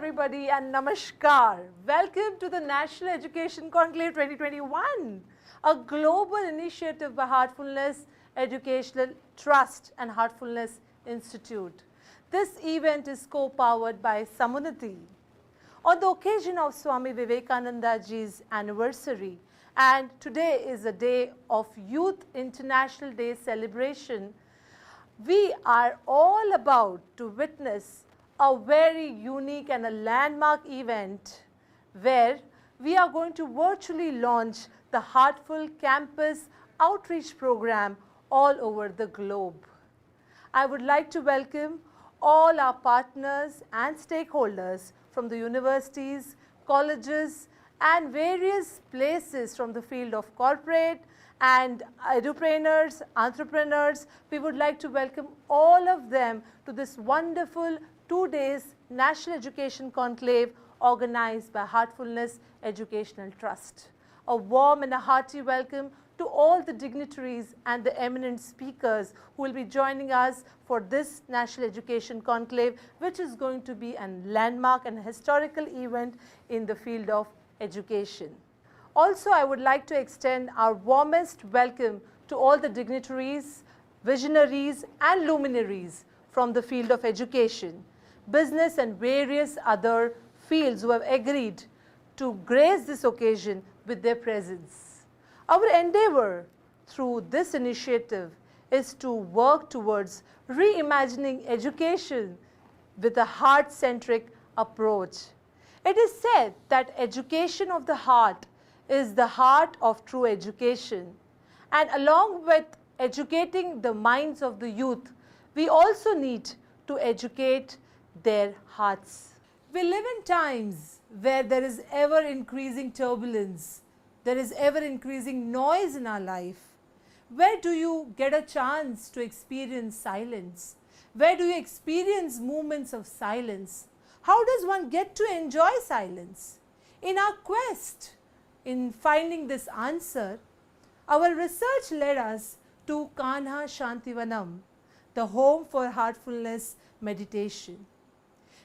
everybody and namaskar. Welcome to the National Education Conclave 2021, a global initiative by Heartfulness Educational Trust and Heartfulness Institute. This event is co-powered by Samunati. On the occasion of Swami Vivekanandaji's anniversary, and today is a day of Youth International Day celebration, we are all about to witness a very unique and a landmark event where we are going to virtually launch the Heartful Campus Outreach Program all over the globe. I would like to welcome all our partners and stakeholders from the universities, colleges, and various places from the field of corporate and edupreneurs, entrepreneurs. We would like to welcome all of them to this wonderful 2 days National Education Conclave organized by Heartfulness Educational Trust. A warm and a hearty welcome to all the dignitaries and the eminent speakers who will be joining us for this National Education Conclave, which is going to be a landmark and a historical event in the field of education. Also, I would like to extend our warmest welcome to all the dignitaries, visionaries and luminaries from the field of education, business and various other fields who have agreed to grace this occasion with their presence. Our endeavor through this initiative is to work towards reimagining education with a heart-centric approach. It is said that education of the heart is the heart of true education, and along with educating the minds of the youth, we also need to educate their hearts. We live in times where there is ever increasing turbulence, there is ever increasing noise in our life. Where do you get a chance to experience silence? Where do you experience moments of silence? How does one get to enjoy silence? In our quest in finding this answer, our research led us to Kanha Shantivanam, the home for heartfulness meditation.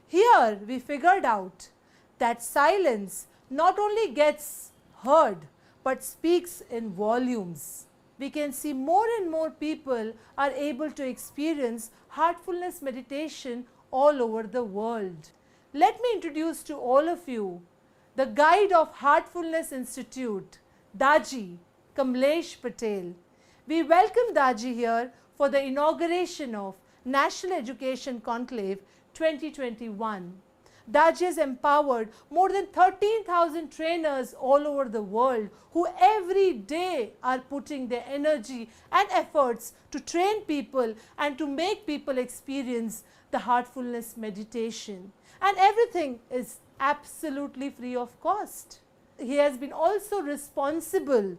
Here we figured out that silence not only gets heard but speaks in volumes. We can see more and more people are able to experience heartfulness meditation all over the world. Let me introduce to all of you the guide of Heartfulness Institute, Daaji, Kamlesh Patel. We welcome Daaji here for the inauguration of National Education Conclave 2021. Daaji has empowered more than 13,000 trainers all over the world who every day are putting their energy and efforts to train people and to make people experience the heartfulness meditation. And everything is absolutely free of cost. He has been also responsible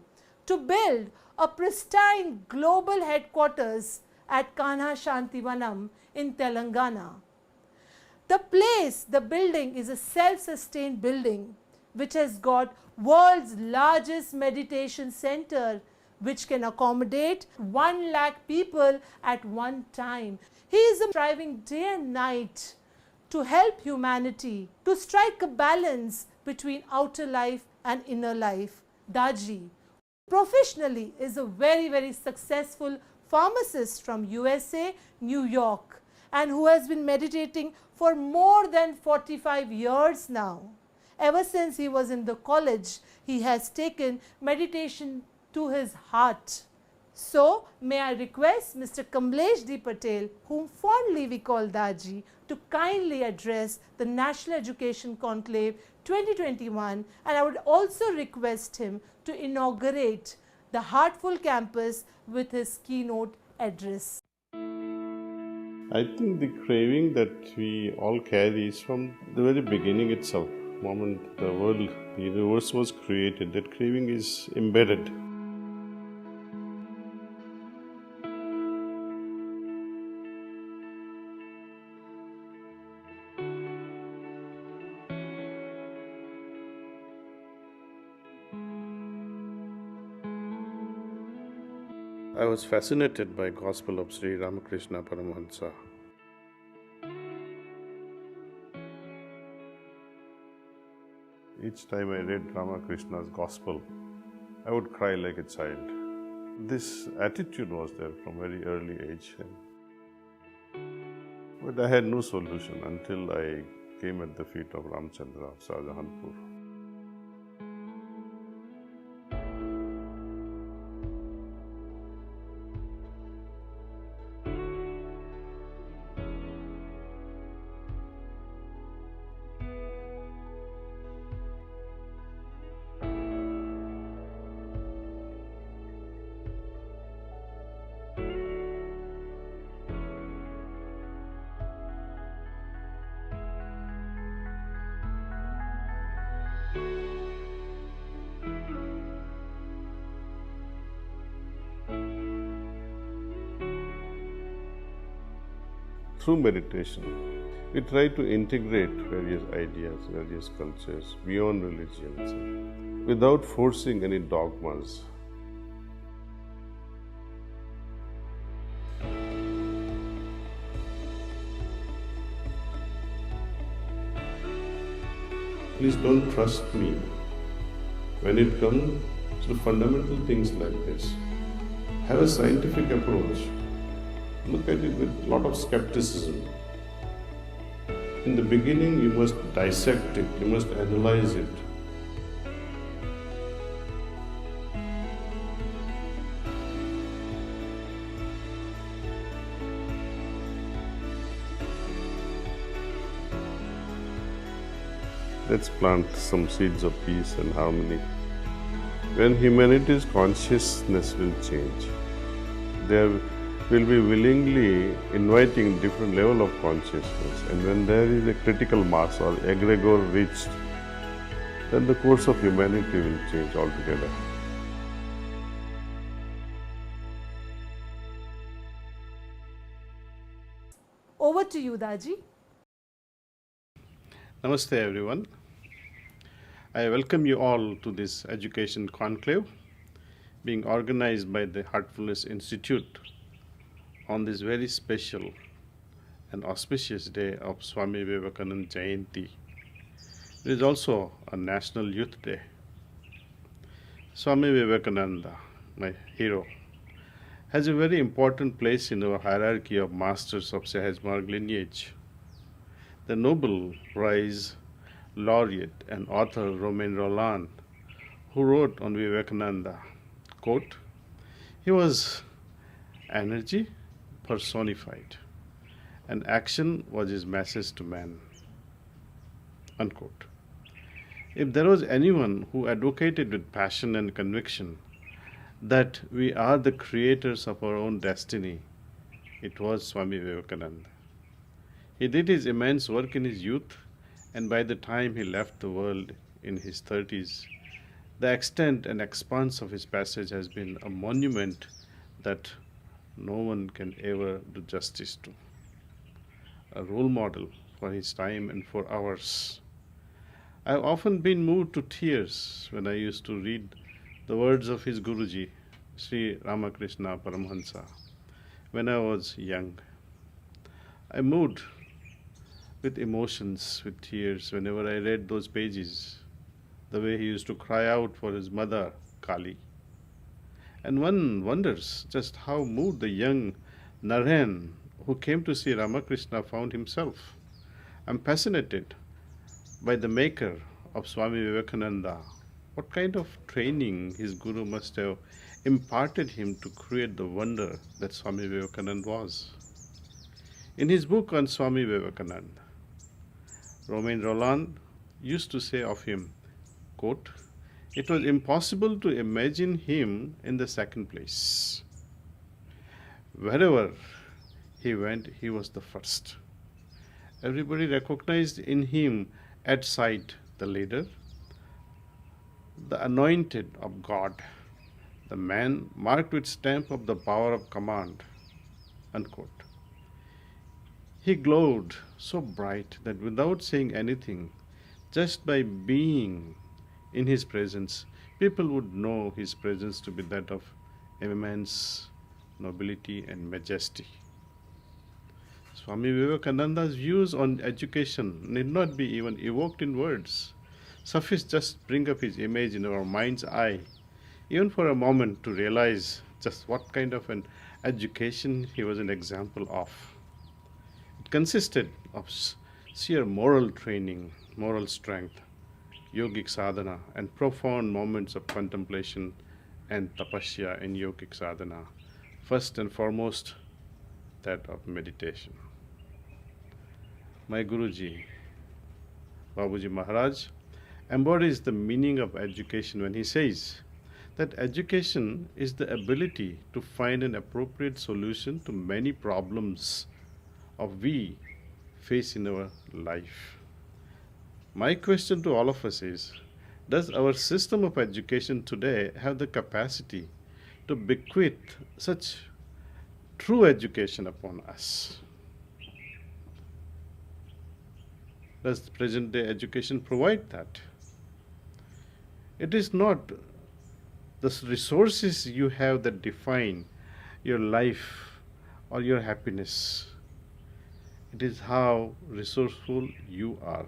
to build a pristine global headquarters at Kanha Shantivanam in Telangana. The place, the building is a self-sustained building which has got world's largest meditation center which can accommodate 1 lakh people at one time. He is striving day and night to help humanity to strike a balance between outer life and inner life. Daaji professionally is a very successful pharmacist from USA, New York, and who has been meditating for more than 45 years now. Ever since he was in the college, he has taken meditation to his heart. So, may I request Mr. Kamlesh D. Patel, whom fondly we call Daaji, to kindly address the National Education Conclave 2021, and I would also request him to inaugurate the Heartful campus with his keynote address. I think the craving that we all carry is from the very beginning itself. The moment the world, the universe was created, that craving is embedded. I was fascinated by Gospel of Sri Ramakrishna Paramahansa. Each time I read Ramakrishna's Gospel, I would cry like a child. This attitude was there from very early age. But I had no solution until I came at the feet of Ramchandra of Shahjahanpur. Through meditation, we try to integrate various ideas, various cultures beyond religions without forcing any dogmas. Please don't trust me when it comes to fundamental things like this. Have a scientific approach. Look at it with a lot of skepticism. In the beginning, you must dissect it, you must analyze it. Let's plant some seeds of peace and harmony. When humanity's consciousness will change, there will be willingly inviting different level of consciousness, and when there is a critical mass or egregore reached, then the course of humanity will change altogether. Over to you, Daaji. Namaste everyone. I welcome you all to this education conclave being organized by the Heartfulness Institute on this very special and auspicious day of Swami Vivekananda Jayanti. It is also a National Youth Day. Swami Vivekananda, my hero, has a very important place in our hierarchy of masters of Sahaj Marg lineage. The Nobel Prize laureate and author Romain Rolland, who wrote on Vivekananda, quote, "He was energy personified, and action was his message to man," unquote. If there was anyone who advocated with passion and conviction that we are the creators of our own destiny, it was Swami Vivekananda. He did his immense work in his youth, and by the time he left the world in his 30s, the extent and expanse of his passage has been a monument that no one can ever do justice to. A role model for his time and for ours. I have often been moved to tears when I used to read the words of his Guruji, Sri Ramakrishna Paramahansa, when I was young. I moved with emotions, with tears, whenever I read those pages, the way he used to cry out for his mother, Kali. And one wonders just how moved the young Naren who came to see Ramakrishna found himself. I'm fascinated by the maker of Swami Vivekananda. What kind of training his guru must have imparted him to create the wonder that Swami Vivekananda was. In his book on Swami Vivekananda, Romain Rolland used to say of him, quote, "It was impossible to imagine him in the second place. Wherever he went, he was the first. Everybody recognized in him at sight the leader, the anointed of God, the man marked with stamp of the power of command," unquote. He glowed so bright that without saying anything, just by being in his presence, people would know his presence to be that of immense nobility and majesty. Swami Vivekananda's views on education need not be even evoked in words. Suffice just bring up his image in our mind's eye, even for a moment, to realize just what kind of an education he was an example of. It consisted of sheer moral training, moral strength, yogic sadhana, and profound moments of contemplation and tapasya in yogic sadhana. First and foremost, that of meditation. My Guruji, Babuji Maharaj, embodies the meaning of education when he says that education is the ability to find an appropriate solution to many problems of we face in our life. My question to all of us is, does our system of education today have the capacity to bequeath such true education upon us? Does present day education provide that? It is not the resources you have that define your life or your happiness. It is how resourceful you are.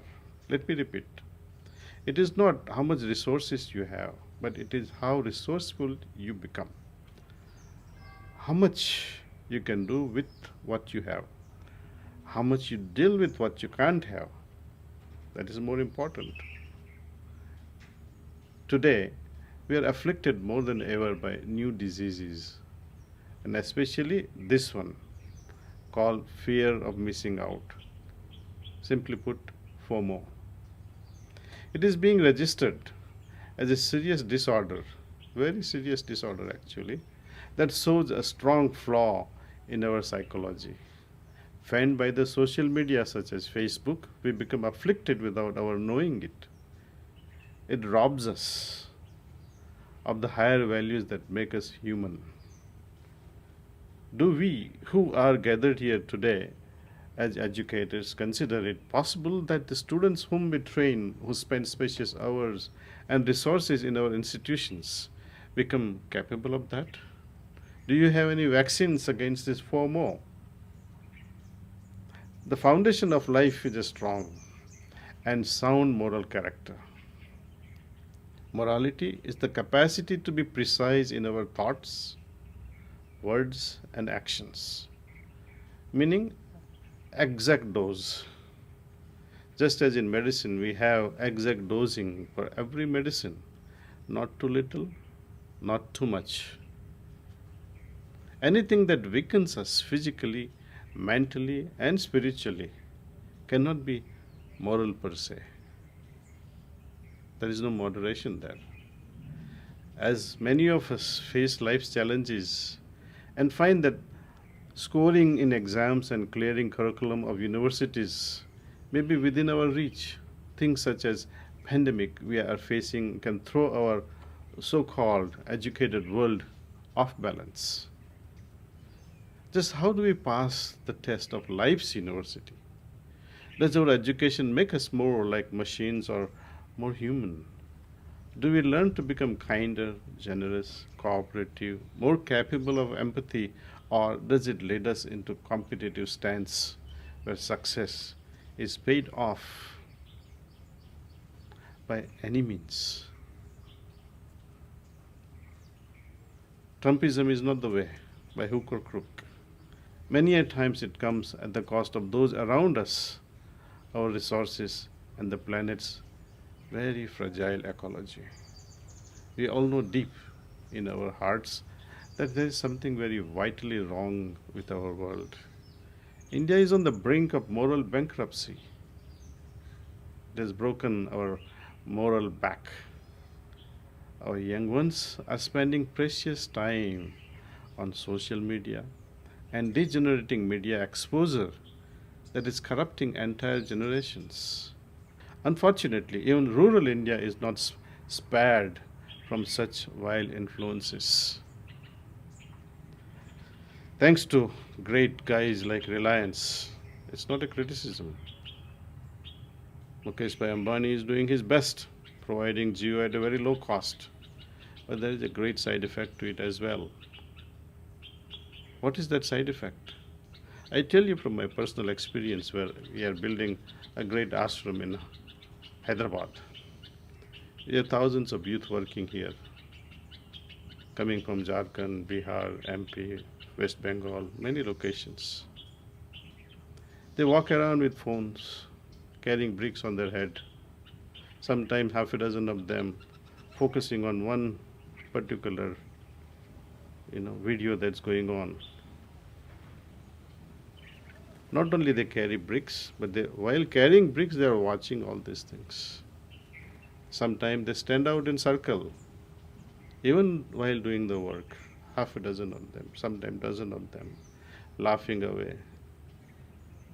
Let me repeat. It is not how much resources you have, but it is how resourceful you become. How much you can do with what you have. How much you deal with what you can't have. That is more important. Today, we are afflicted more than ever by new diseases, and especially this one, called fear of missing out. Simply put, FOMO. It is being registered as a serious disorder, very serious disorder actually, that shows a strong flaw in our psychology. Fanned by the social media such as Facebook, we become afflicted without our knowing it. It robs us of the higher values that make us human. Do we, who are gathered here today as educators, consider it possible that the students whom we train, who spend spacious hours and resources in our institutions, become capable of that? Do you have any vaccines against this FOMO? The foundation of life is a strong and sound moral character. Morality is the capacity to be precise in our thoughts, words, and actions, meaning exact dose. Just as in medicine, we have exact dosing for every medicine, not too little, not too much. Anything that weakens us physically, mentally, and spiritually cannot be moral per se. There is no moderation there. As many of us face life's challenges and find that scoring in exams and clearing curriculum of universities may be within our reach, things such as pandemic we are facing can throw our so-called educated world off balance. Just how do we pass the test of life's university? Does our education make us more like machines or more human? Do we learn to become kinder, generous, cooperative, more capable of empathy, or does it lead us into competitive stance where success is paid off by any means? Trumpism is not the way, by hook or crook. Many a times it comes at the cost of those around us, our resources, and the planet's very fragile ecology. We all know deep in our hearts that there is something very vitally wrong with our world. India is on the brink of moral bankruptcy. It has broken our moral back. Our young ones are spending precious time on social media and degenerating media exposure that is corrupting entire generations. Unfortunately, even rural India is not spared from such vile influences. Thanks to great guys like Reliance, it's not a criticism. Mukesh Bhai Ambani is doing his best, providing Jio at a very low cost. But there is a great side effect to it as well. What is that side effect? I tell you from my personal experience where we are building a great ashram in Hyderabad. There are thousands of youth working here, coming from Jharkhand, Bihar, MP, West Bengal, many locations. They walk around with phones, carrying bricks on their head, sometimes half a dozen of them focusing on one particular video that's going on. Not only they carry bricks, but while carrying bricks, they are watching all these things. Sometimes they stand out in circle, even while doing the work, half a dozen of them, sometimes dozen of them, laughing away.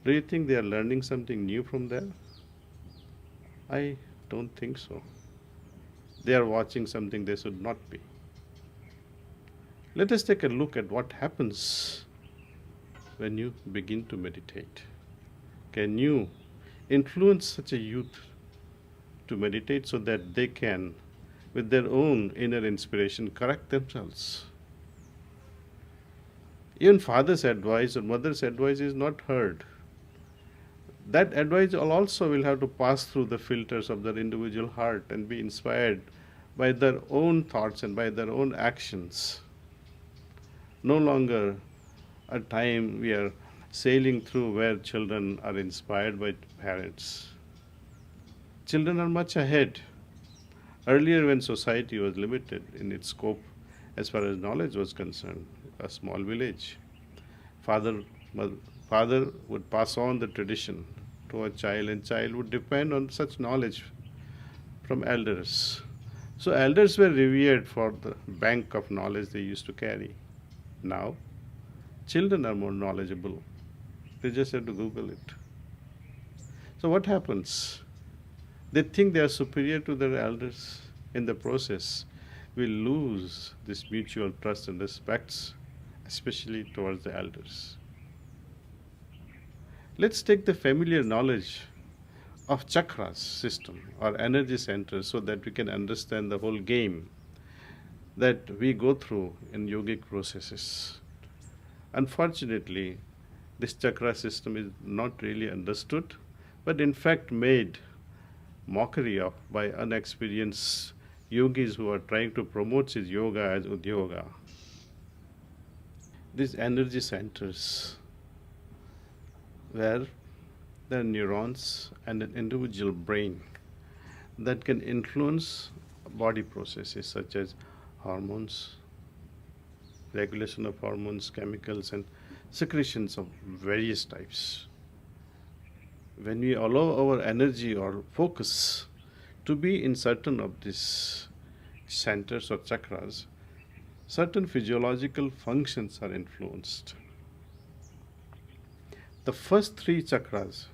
Do you think they are learning something new from there? I don't think so. They are watching something they should not be. Let us take a look at what happens when you begin to meditate. Can you influence such a youth to meditate so that they can, with their own inner inspiration, correct themselves? Even father's advice or mother's advice is not heard. That advice also will have to pass through the filters of their individual heart and be inspired by their own thoughts and by their own actions. No longer a time we are sailing through where children are inspired by parents. Children are much ahead. Earlier, when society was limited in its scope as far as knowledge was concerned, a small village, father would pass on the tradition to a child, and child would depend on such knowledge from elders. So elders were revered for the bank of knowledge they used to carry. Now, children are more knowledgeable. They just have to Google it. So what happens? They think they are superior to their elders. In the process, we lose this mutual trust and respect, especially towards the elders. Let's take the familiar knowledge of chakras system or energy centers so that we can understand the whole game that we go through in yogic processes. Unfortunately, this chakra system is not really understood, but in fact made mockery of by unexperienced yogis who are trying to promote his yoga as udyoga. These energy centers, where there are neurons and an individual brain that can influence body processes such as hormones, regulation of hormones, chemicals, and secretions of various types. When we allow our energy or focus to be in certain of these centers or chakras, certain physiological functions are influenced. The first three chakras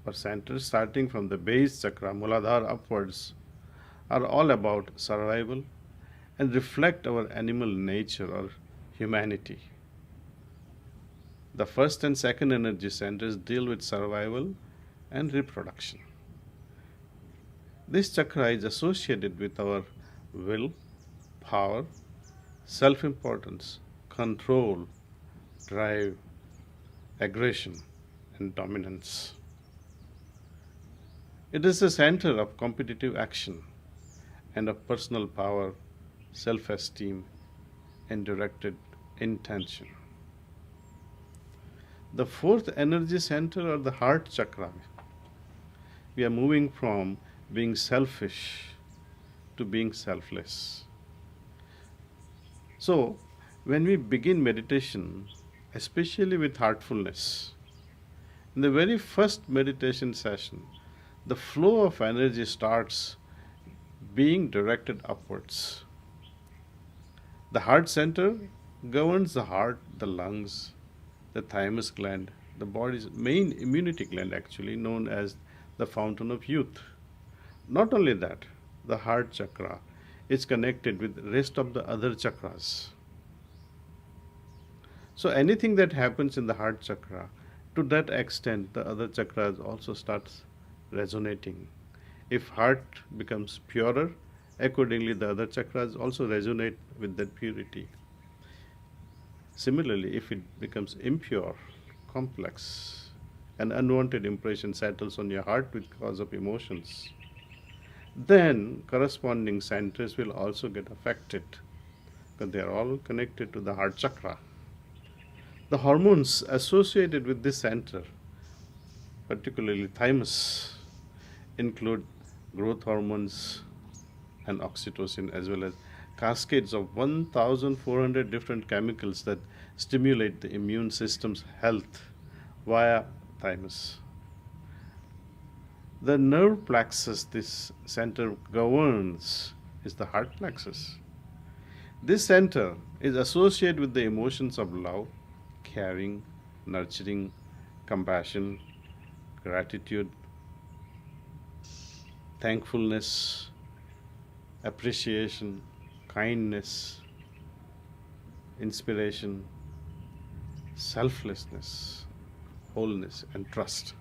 or centers, starting from the base chakra, Muladhara upwards, are all about survival and reflect our animal nature or humanity. The first and second energy centers deal with survival and reproduction. This chakra is associated with our will, power, self-importance, control, drive, aggression, and dominance. It is the center of competitive action and of personal power, self-esteem, and directed intention. The fourth energy center or the heart chakra. We are moving from being selfish to being selfless. So, when we begin meditation, especially with heartfulness, in the very first meditation session, the flow of energy starts being directed upwards. The heart center governs the heart, the lungs, the thymus gland, the body's main immunity gland, actually known as the fountain of youth. Not only that, the heart chakra is connected with the rest of the other chakras. So anything that happens in the heart chakra, to that extent, the other chakras also starts resonating. If heart becomes purer, accordingly the other chakras also resonate with that purity. Similarly, if it becomes impure, complex, an unwanted impression settles on your heart because of emotions, then corresponding centers will also get affected because they are all connected to the heart chakra. The hormones associated with this center, particularly thymus, include growth hormones and oxytocin, as well as cascades of 1,400 different chemicals that stimulate the immune system's health via thymus. The nerve plexus this center governs is the heart plexus. This center is associated with the emotions of love, caring, nurturing, compassion, gratitude, thankfulness, appreciation, kindness, inspiration, selflessness, wholeness, and trust.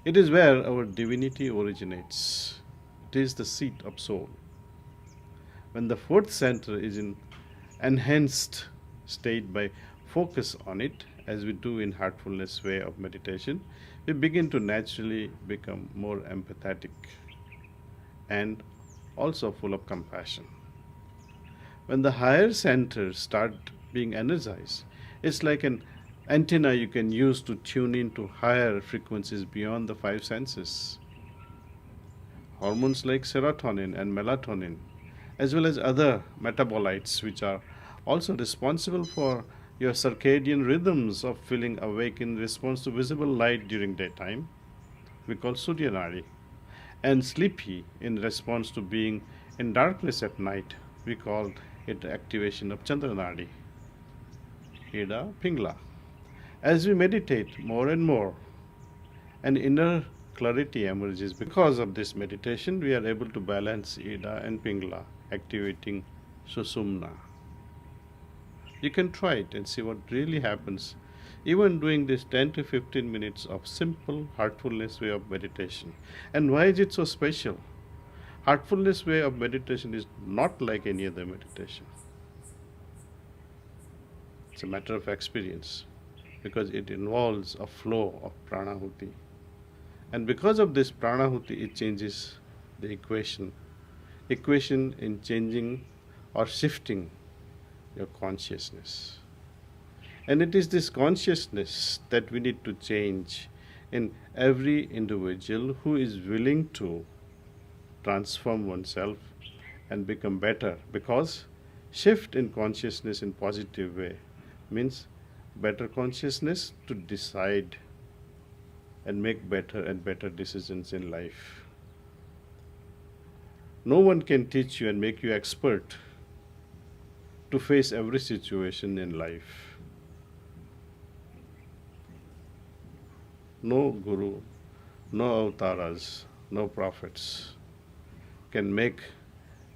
It is where our divinity originates. It is the seat of soul. When the fourth center is in enhanced state by focus on it, as we do in Heartfulness way of meditation, we begin to naturally become more empathetic and also full of compassion. When the higher centers start being energized, it's like an antenna you can use to tune into higher frequencies beyond the five senses. Hormones like serotonin and melatonin, as well as other metabolites which are also responsible for your circadian rhythms of feeling awake in response to visible light during daytime, we call Surya Nadi, and sleepy in response to being in darkness at night, we call it activation of Chandra Nadi, Ida Pingla. As we meditate more and more, an inner clarity emerges. Because of this meditation, we are able to balance Ida and Pingla, activating Susumna. You can try it and see what really happens, even doing this 10 to 15 minutes of simple heartfulness way of meditation. And why is it so special? Heartfulness way of meditation is not like any other meditation. It's a matter of experience because it involves a flow of pranahuti. And because of this pranahuti, it changes the equation in changing or shifting your consciousness. And it is this consciousness that we need to change in every individual who is willing to transform oneself and become better, because shift in consciousness in positive way means better consciousness to decide and make better and better decisions in life. No one can teach you and make you expert to face every situation in life. No guru, no avataras, no prophets can make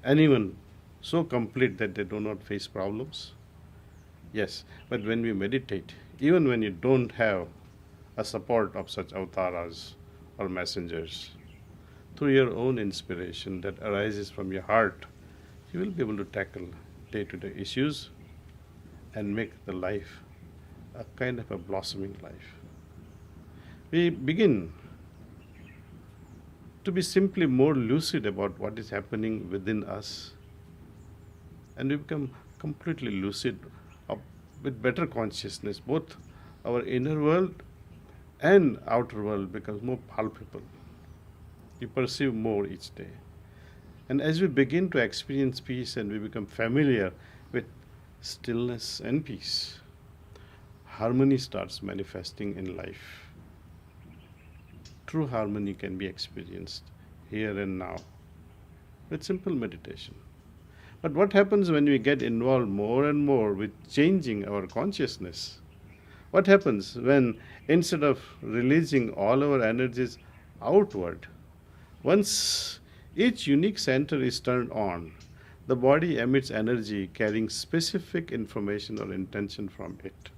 anyone so complete that they do not face problems. Yes, but when we meditate, even when you don't have a support of such avataras or messengers, through your own inspiration that arises from your heart, you will be able to tackle day-to-day issues and make the life a kind of a blossoming life. We begin to be simply more lucid about what is happening within us, and we become completely lucid with better consciousness. Both our inner world and outer world becomes more palpable. You perceive more each day. And as we begin to experience peace and we become familiar with stillness and peace, harmony starts manifesting in life. True harmony can be experienced here and now with simple meditation. But what happens when we get involved more and more with changing our consciousness? What happens when instead of releasing all our energies outward, once each unique center is turned on, the body emits energy carrying specific information or intention from it.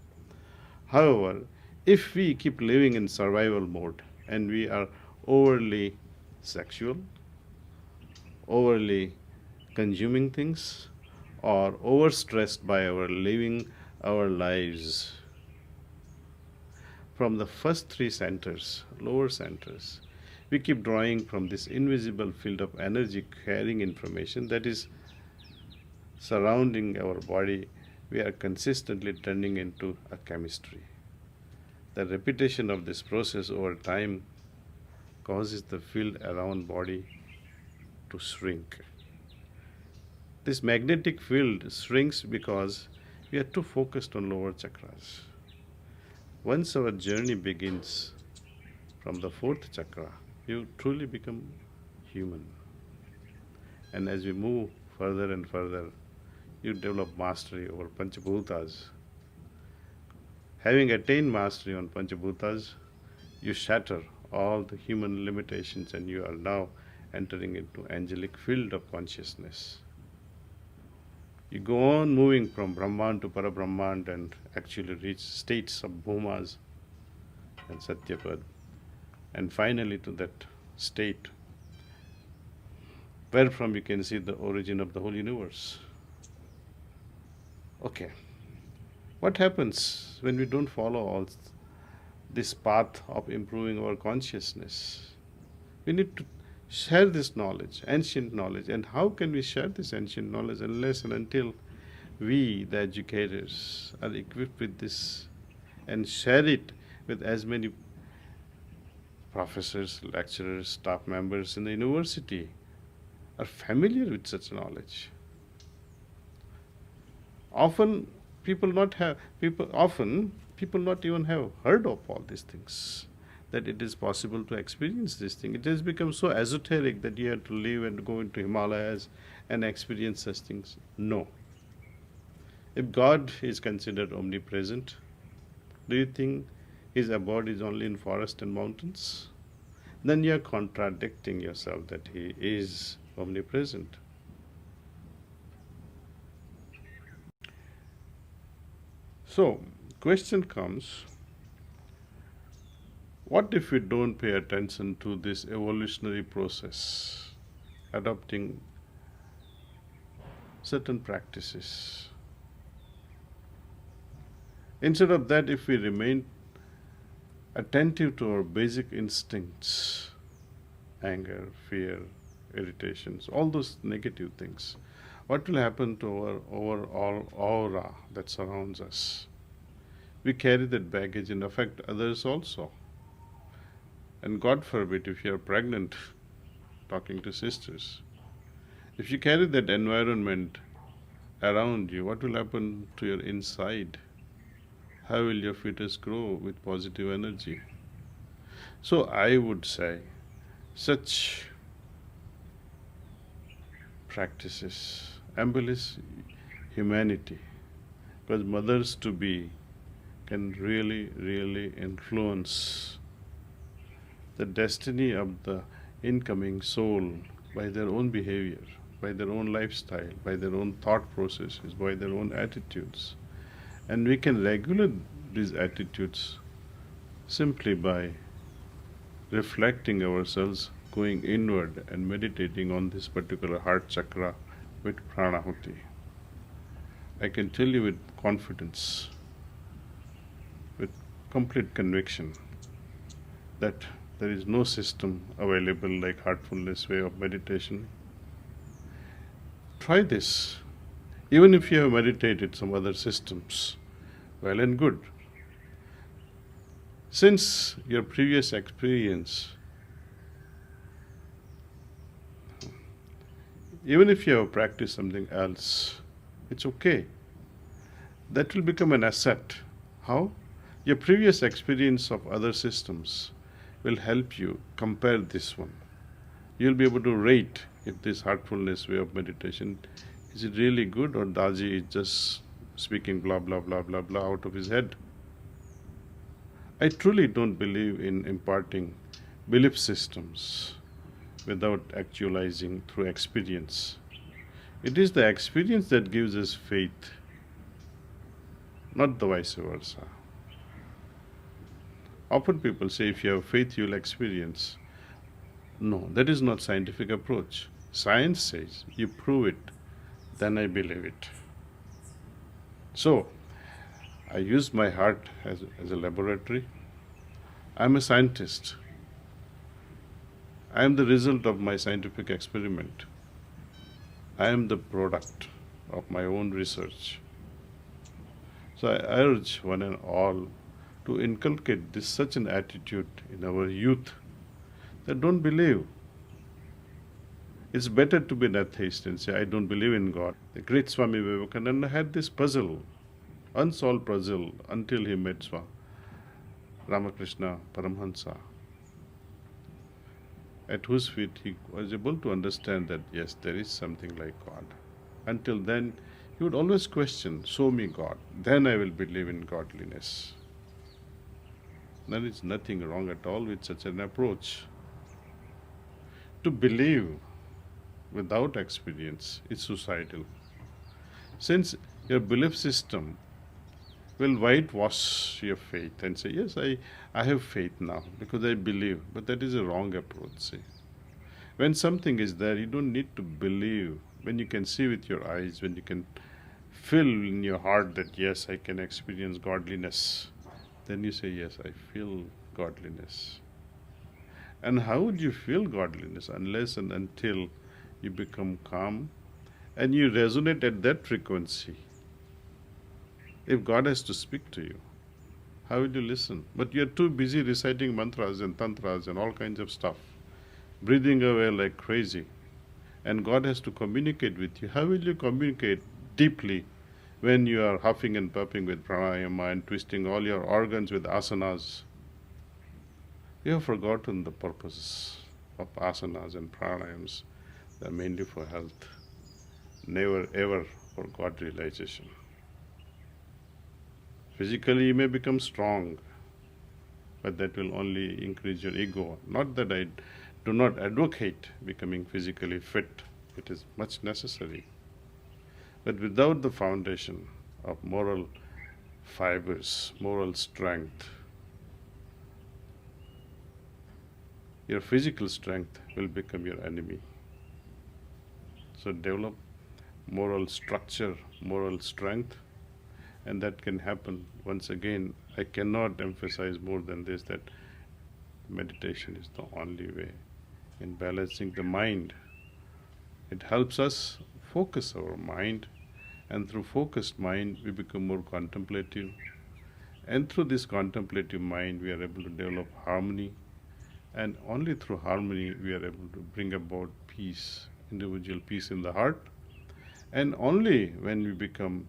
However, if we keep living in survival mode and we are overly sexual, overly consuming things, or overstressed by our living our lives, from the first three centers, lower centers, We keep drawing from this invisible field of energy carrying information that is surrounding our body. We are consistently turning into a chemistry. The repetition of this process over time causes the field around body to shrink. This magnetic field shrinks because we are too focused on lower chakras. Once our journey begins from the fourth chakra, you truly become human. And as we move further and further, you develop mastery over Panchabhutas. Having attained mastery on Panchabhutas, you shatter all the human limitations and you are now entering into angelic field of consciousness. You go on moving from Brahman to Parabrahman and actually reach states of Bhumas and Satyapad, and finally to that state wherefrom you can see the origin of the whole universe. Okay, what happens when we don't follow all this path of improving our consciousness? We need to share this knowledge, ancient knowledge. And how can we share this ancient knowledge unless and until we, the educators, are equipped with this and share it with as many professors, lecturers, staff members in the university are familiar with such knowledge. Often people not even have heard of all these things, that it is possible to experience this thing. It has become so esoteric that you have to live and go into Himalayas and experience such things. No. If God is considered omnipresent, do you think his abode is only in forest and mountains? Then you are contradicting yourself that he is omnipresent. So, question comes, what if we don't pay attention to this evolutionary process, adopting certain practices? Instead of that, if we remain attentive to our basic instincts, anger, fear, irritations, all those negative things, what will happen to our overall aura that surrounds us? We carry that baggage and affect others also. And God forbid, if you are pregnant, talking to sisters, if you carry that environment around you, what will happen to your inside? How will your fetus grow with positive energy? So I would say such practices embellish humanity, because mothers to be can really, really influence the destiny of the incoming soul by their own behavior, by their own lifestyle, by their own thought processes, by their own attitudes. And we can regulate these attitudes simply by reflecting ourselves, going inward and meditating on this particular heart chakra with pranahuti. I can tell you with confidence, with complete conviction, that there is no system available like Heartfulness way of meditation. Try this. Even if you have meditated some other systems, well and good. Since your previous experience, even if you have practiced something else, it's okay. That will become an asset. How? Your previous experience of other systems will help you compare this one. You'll be able to rate if this Heartfulness way of meditation, is it really good, or Daaji is just speaking blah blah blah blah blah out of his head. I truly don't believe in imparting belief systems without actualizing through experience. It is the experience that gives us faith, not the vice versa. Often people say, if you have faith, you'll experience. No, that is not scientific approach. Science says, you prove it, then I believe it. So, I use my heart as a laboratory. I'm a scientist. I am the result of my scientific experiment. I am the product of my own research. So I urge one and all to inculcate such an attitude in our youth that don't believe. It's better to be an atheist and say, I don't believe in God. The great Swami Vivekananda had this puzzle, unsolved puzzle, until he met Ramakrishna Paramhansa, at whose feet he was able to understand that, yes, there is something like God. Until then, he would always question, show me God, then I will believe in godliness. There is nothing wrong at all with such an approach. To believe without experience is suicidal. Since your belief system will whitewash your faith and say, yes, I have faith now because I believe, but that is a wrong approach. See. When something is there, you don't need to believe. When you can see with your eyes, when you can feel in your heart that, yes, I can experience godliness, then you say, yes, I feel godliness. And how would you feel godliness unless and until you become calm and you resonate at that frequency? If God has to speak to you, how will you listen? But you're too busy reciting mantras and tantras and all kinds of stuff, breathing away like crazy. And God has to communicate with you. How will you communicate deeply when you are huffing and puffing with pranayama and twisting all your organs with asanas? You have forgotten the purpose of asanas and pranayams. They are mainly for health, never ever for God realization. Physically you may become strong, but that will only increase your ego. Not that I do not advocate becoming physically fit. It is much necessary. But without the foundation of moral fibers, moral strength, your physical strength will become your enemy. So develop moral structure, moral strength, and that can happen. Once again, I cannot emphasize more than this, that meditation is the only way in balancing the mind. It helps us focus our mind, and through focused mind we become more contemplative, and through this contemplative mind we are able to develop harmony, and only through harmony we are able to bring about peace, individual peace in the heart. And only when we become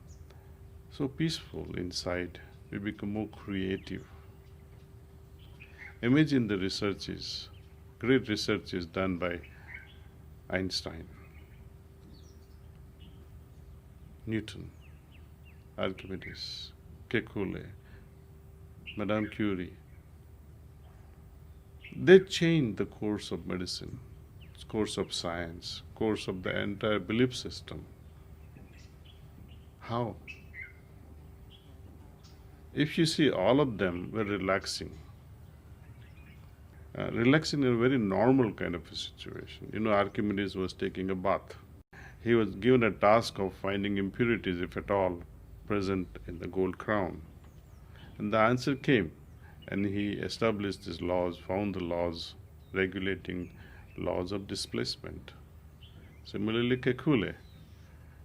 so peaceful inside, we become more creative. Imagine the researches, great research is done by Einstein, Newton, Archimedes, Kekulé, Madame Curie. They changed the course of medicine, course of science, course of the entire belief system. How? If you see, all of them were relaxing in a very normal kind of a situation. You know, Archimedes was taking a bath. He was given a task of finding impurities, if at all, present in the gold crown. And the answer came, and he established his laws, found the laws regulating laws of displacement. Similarly, Kekulé,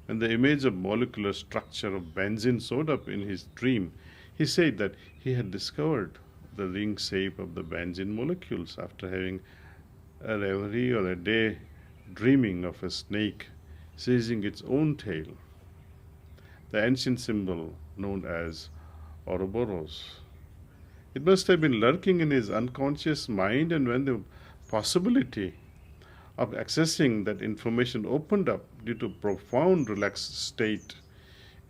when the image of molecular structure of benzene showed up in his dream, he said that he had discovered the ring shape of the benzene molecules after having a reverie or a day dreaming of a snake seizing its own tail, the ancient symbol known as Ouroboros. It must have been lurking in his unconscious mind, and when the possibility of accessing that information opened up due to profound relaxed state,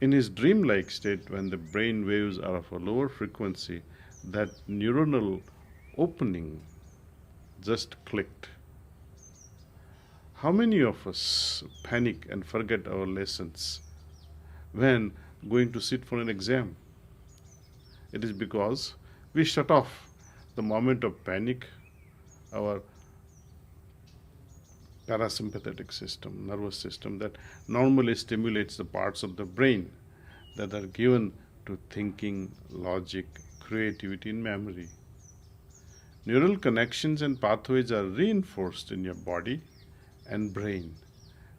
in his dreamlike state, when the brain waves are of a lower frequency, that neuronal opening just clicked. How many of us panic and forget our lessons when going to sit for an exam? It is because we shut off the moment of panic, our parasympathetic system, nervous system, that normally stimulates the parts of the brain that are given to thinking, logic, creativity, and memory. Neural connections and pathways are reinforced in your body and brain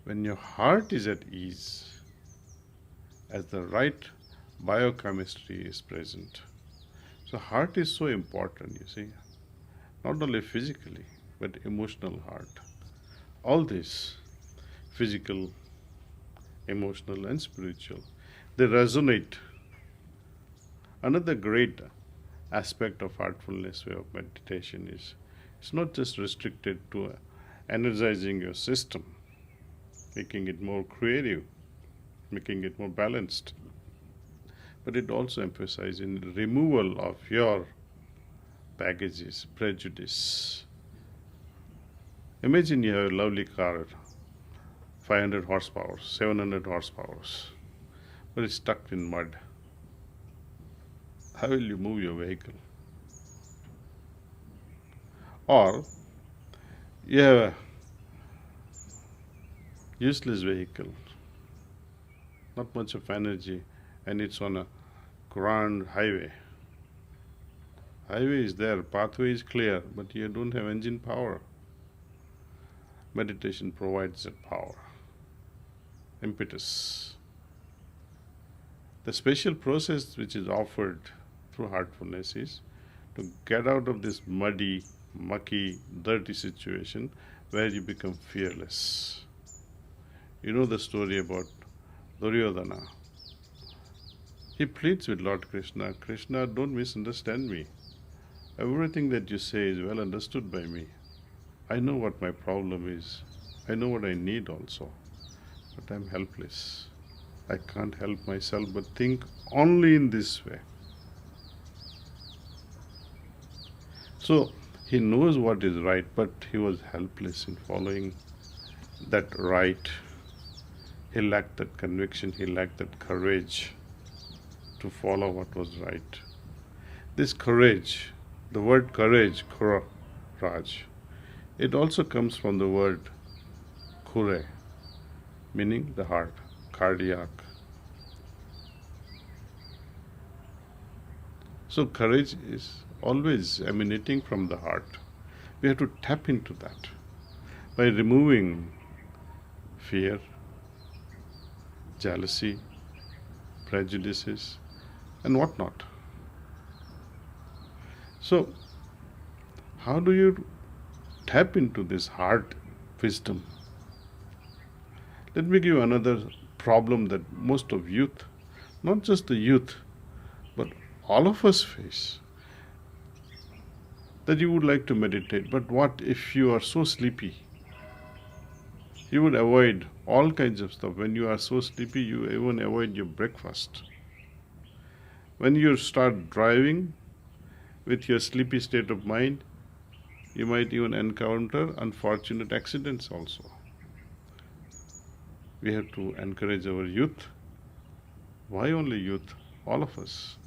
when your heart is at ease, as the right biochemistry is present. So heart is so important, you see, not only physically, but emotional heart. All this, physical, emotional and spiritual, they resonate. Another great aspect of heartfulness way of meditation is it's not just restricted to energizing your system, making it more creative, making it more balanced, but it also emphasizes in removal of your baggages, prejudice. Imagine you have a lovely car, 500 horsepower, 700 horsepower, but it's stuck in mud. How will you move your vehicle? Or you have a useless vehicle, not much of energy, and it's on a grand highway. Highway is there, pathway is clear, but you don't have engine power. Meditation provides that power, impetus. The special process which is offered through heartfulness is to get out of this muddy, mucky, dirty situation where you become fearless. You know the story about Duryodhana. He pleads with Lord Krishna, Krishna, don't misunderstand me. Everything that you say is well understood by me. I know what my problem is. I know what I need also. But I'm helpless. I can't help myself but think only in this way. So he knows what is right, but he was helpless in following that right. He lacked that conviction, he lacked that courage to follow what was right. This courage, the word courage, Raj, it also comes from the word kure, meaning the heart, cardiac. So courage is always emanating from the heart. We have to tap into that by removing fear, jealousy, prejudices, and whatnot. So, how do you tap into this heart wisdom? Let me give you another problem that most of youth, not just the youth, but all of us face. That you would like to meditate, but what if you are so sleepy? You would avoid all kinds of stuff. When you are so sleepy, you even avoid your breakfast. When you start driving with your sleepy state of mind, you might even encounter unfortunate accidents also. We have to encourage our youth. Why only youth? All of us.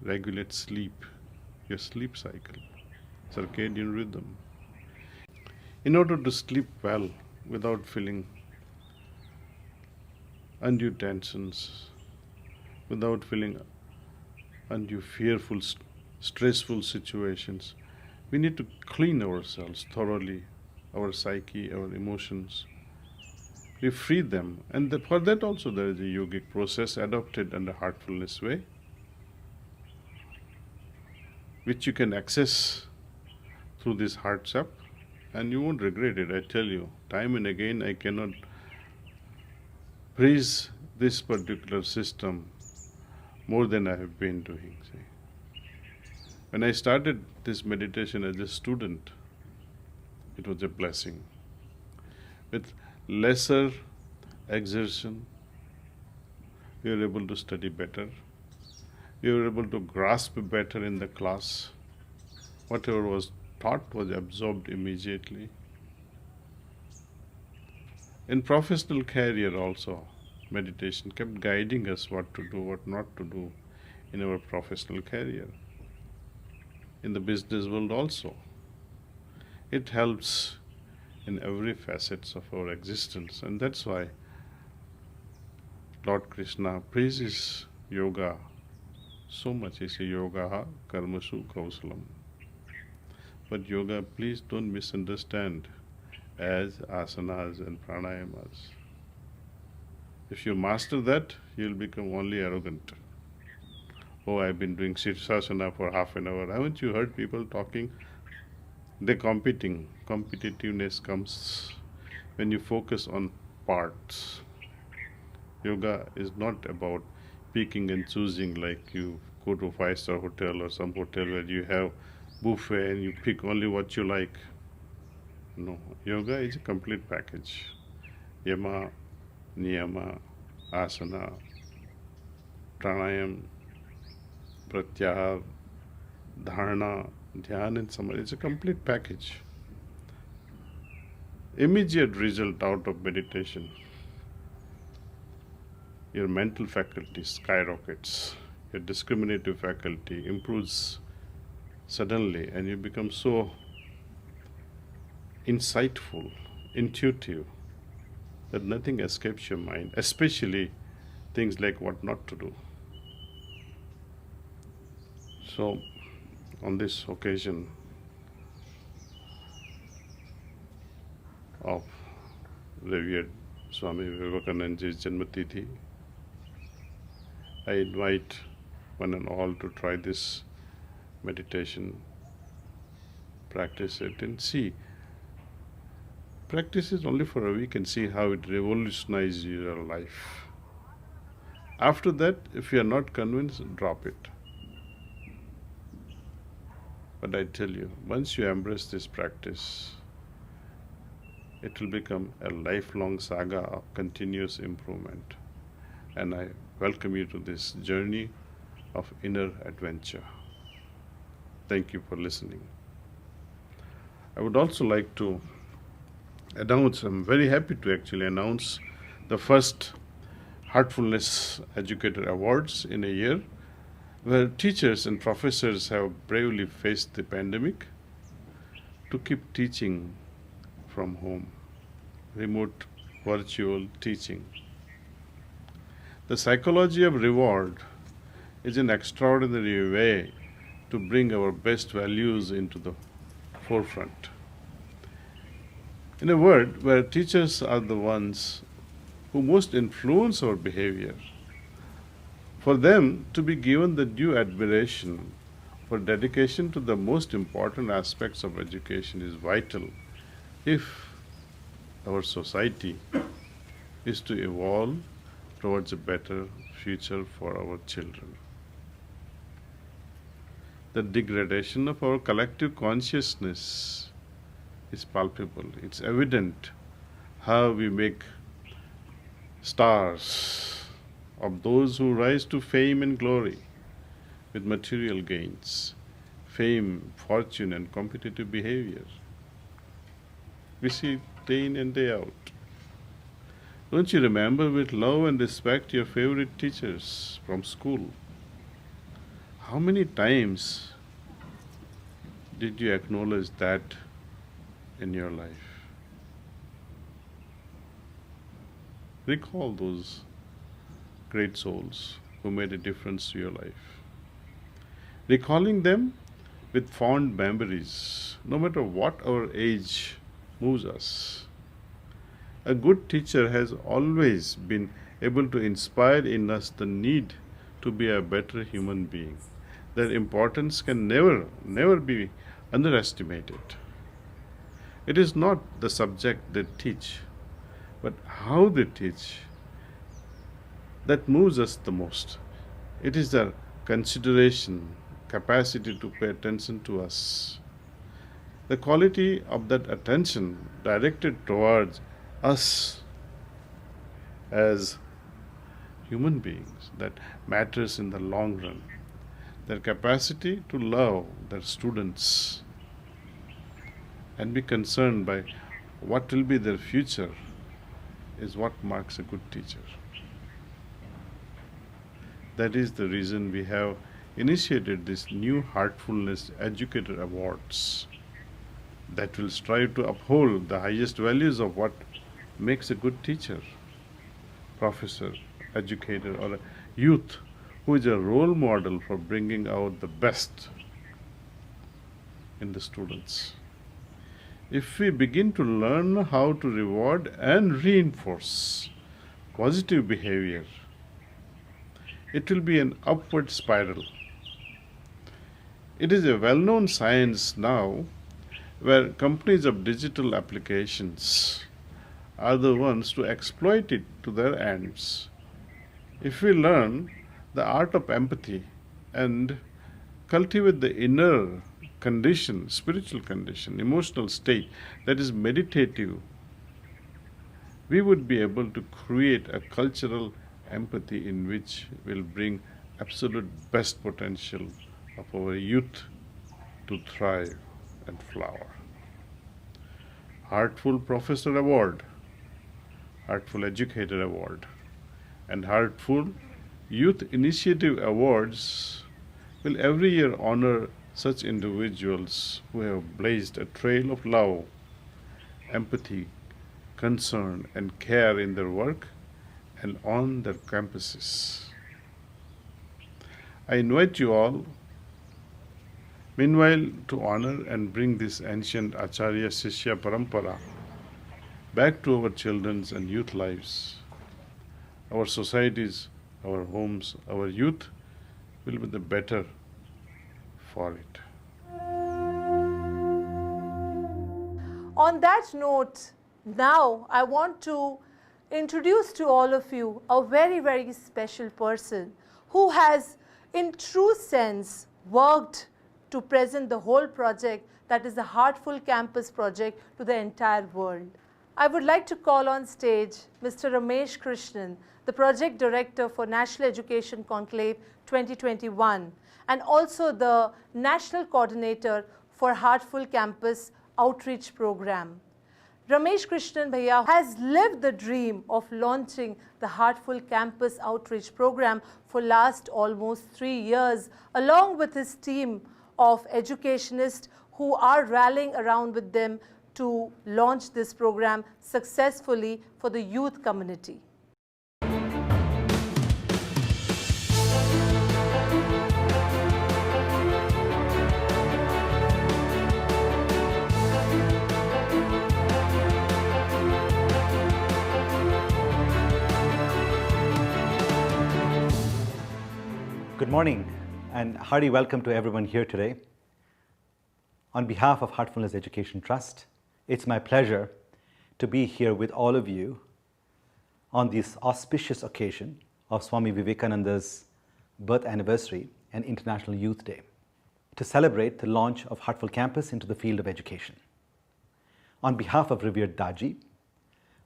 Regulate sleep, your sleep cycle, circadian rhythm. In order to sleep well without feeling undue tensions, without feeling undue fearful, stressful situations, we need to clean ourselves thoroughly, our psyche, our emotions. We free them, and for that also there is a yogic process adopted under heartfulness way, which you can access through this heart app, and you won't regret it. I tell you, time and again, I cannot praise this particular system more than I have been doing. See. When I started this meditation as a student, it was a blessing. With lesser exertion, you are able to study better. You are able to grasp better in the class. Whatever was taught was absorbed immediately. In professional career also, meditation kept guiding us what to do, what not to do in our professional career. In the business world also. It helps in every facet of our existence, and that's why Lord Krishna praises yoga so much. He says, Yoga karmasu kausalam. But yoga, please don't misunderstand as asanas and pranayamas. If you master that, you'll become only arrogant. Oh, I've been doing Sirsasana for half an hour. Haven't you heard people talking? They're competing. Competitiveness comes when you focus on parts. Yoga is not about picking and choosing like you go to a five-star hotel or some hotel where you have buffet and you pick only what you like. No, yoga is a complete package. Yama, niyama, asana, pranayam, pratyahar, dharana, dhyan and samadhi. It's a complete package. Immediate result out of meditation. Your mental faculty skyrockets. Your discriminative faculty improves suddenly and you become so insightful, intuitive, that nothing escapes your mind, especially things like what not to do. So, on this occasion of revered Swami Vivekananda's Janmatithi, I invite one and all to try this meditation, practice it and see. Practice it only for a week and see how it revolutionizes your life. After that, if you are not convinced, drop it. But I tell you, once you embrace this practice, it will become a lifelong saga of continuous improvement. And I welcome you to this journey of inner adventure. Thank you for listening. I would also like to announce, I'm very happy to actually announce the first Heartfulness Educator Awards in a year, where teachers and professors have bravely faced the pandemic to keep teaching from home, remote virtual teaching. The psychology of reward is an extraordinary way to bring our best values into the forefront. In a world where teachers are the ones who most influence our behavior, for them to be given the due admiration for dedication to the most important aspects of education is vital if our society is to evolve towards a better future for our children. The degradation of our collective consciousness is palpable. It's evident how we make stars of those who rise to fame and glory with material gains, fame, fortune, and competitive behavior. We see it day in and day out. Don't you remember with love and respect your favorite teachers from school? How many times did you acknowledge that in your life? Recall those great souls who made a difference to your life. Recalling them with fond memories, no matter what our age moves us. A good teacher has always been able to inspire in us the need to be a better human being. Their importance can never be underestimated. It is not the subject they teach, but how they teach that moves us the most. It is their consideration, capacity to pay attention to us. The quality of that attention directed towards us as human beings that matters in the long run. Their capacity to love their students and be concerned by what will be their future is what marks a good teacher. That is the reason we have initiated this new Heartfulness Educator Awards that will strive to uphold the highest values of what makes a good teacher, professor, educator, or a youth who is a role model for bringing out the best in the students. If we begin to learn how to reward and reinforce positive behavior, it will be an upward spiral. It is a well-known science now where companies of digital applications are the ones to exploit it to their ends. If we learn the art of empathy and cultivate the inner condition, spiritual condition, emotional state that is meditative, we would be able to create a cultural empathy in which will bring absolute best potential of our youth to thrive and flower. Heartful Professor Award, Heartful Educator Award, and Heartful Youth Initiative Awards will every year honor such individuals who have blazed a trail of love, empathy, concern, and care in their work and on their campuses. I invite you all, meanwhile, to honor and bring this ancient Acharya Shishya Parampara back to our children's and youth lives. Our societies, our homes, our youth will be the better for it. On that note, now I want to introduce to all of you a very, very special person who has, in true sense, worked to present the whole project, that is the Heartful Campus project, to the entire world. I would like to call on stage Mr. Ramesh Krishnan, the Project Director for National Education Conclave 2021, and also the National Coordinator for Heartful Campus Outreach Program. Ramesh Krishnan Bhaiya has lived the dream of launching the Heartful Campus Outreach Program for last almost 3 years, along with his team of educationists who are rallying around with them to launch this program successfully for the youth community. Good morning and hearty welcome to everyone here today. On behalf of Heartfulness Education Trust, it's my pleasure to be here with all of you on this auspicious occasion of Swami Vivekananda's birth anniversary and International Youth Day to celebrate the launch of Heartful Campus into the field of education. On behalf of revered Daaji,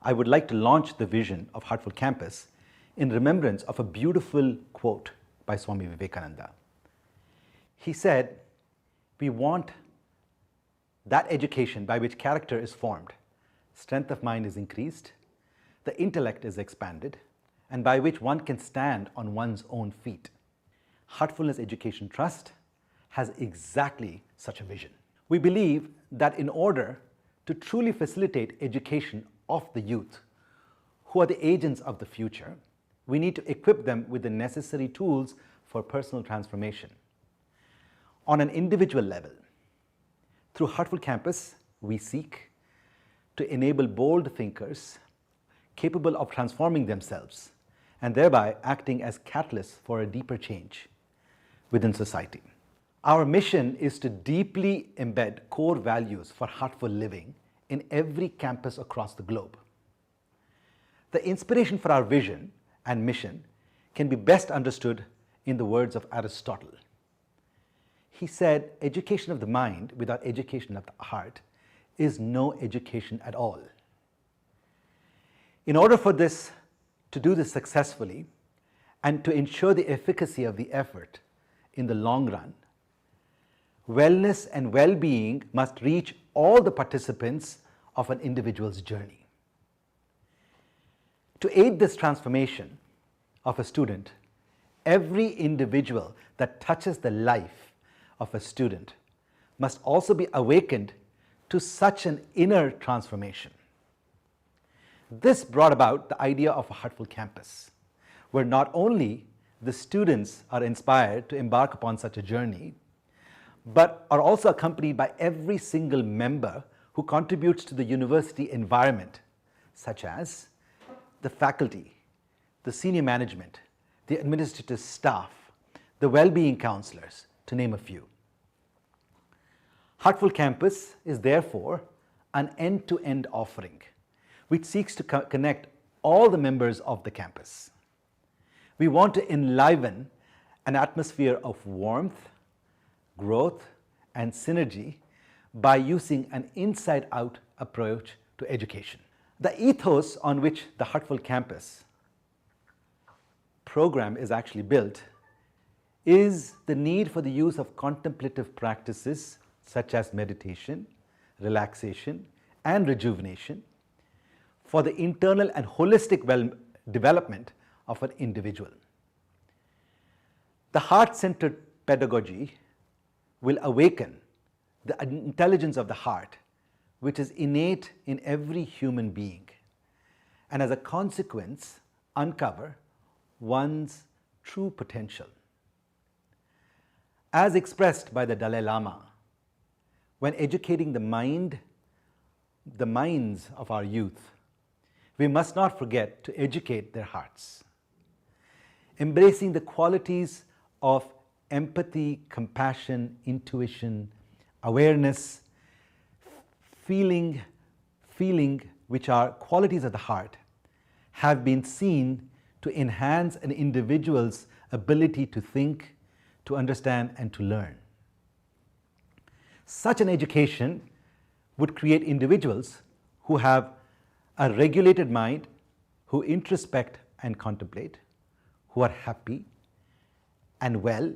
I would like to launch the vision of Heartful Campus in remembrance of a beautiful quote by Swami Vivekananda. He said, "We want that education by which character is formed, strength of mind is increased, the intellect is expanded, and by which one can stand on one's own feet." Heartfulness Education Trust has exactly such a vision. We believe that in order to truly facilitate education of the youth, who are the agents of the future, we need to equip them with the necessary tools for personal transformation. On an individual level, through Heartful Campus, we seek to enable bold thinkers capable of transforming themselves and thereby acting as catalysts for a deeper change within society. Our mission is to deeply embed core values for heartful living in every campus across the globe. The inspiration for our vision and mission can be best understood in the words of Aristotle. He said, "Education of the mind without education of the heart is no education at all." In order for this to do this successfully and to ensure the efficacy of the effort in the long run, wellness and well-being must reach all the participants of an individual's journey. To aid this transformation of a student, every individual that touches the life of a student must also be awakened to such an inner transformation. This brought about the idea of a Heartful Campus, where not only the students are inspired to embark upon such a journey, but are also accompanied by every single member who contributes to the university environment, such as the faculty, the senior management, the administrative staff, the well-being counselors, to name a few. Heartful Campus is therefore an end-to-end offering which seeks to connect all the members of the campus. We want to enliven an atmosphere of warmth, growth, and synergy by using an inside-out approach to education. The ethos on which the Heartful Campus program is actually built is the need for the use of contemplative practices such as meditation, relaxation, and rejuvenation for the internal and holistic development of an individual. The heart-centered pedagogy will awaken the intelligence of the heart, which is innate in every human being, and as a consequence, uncover one's true potential. As expressed by the Dalai Lama, when educating the minds of our youth, we must not forget to educate their hearts. Embracing the qualities of empathy, compassion, intuition, awareness, feeling, which are qualities of the heart, have been seen to enhance an individual's ability to think, to understand, and to learn. Such an education would create individuals who have a regulated mind, who introspect and contemplate, who are happy and well,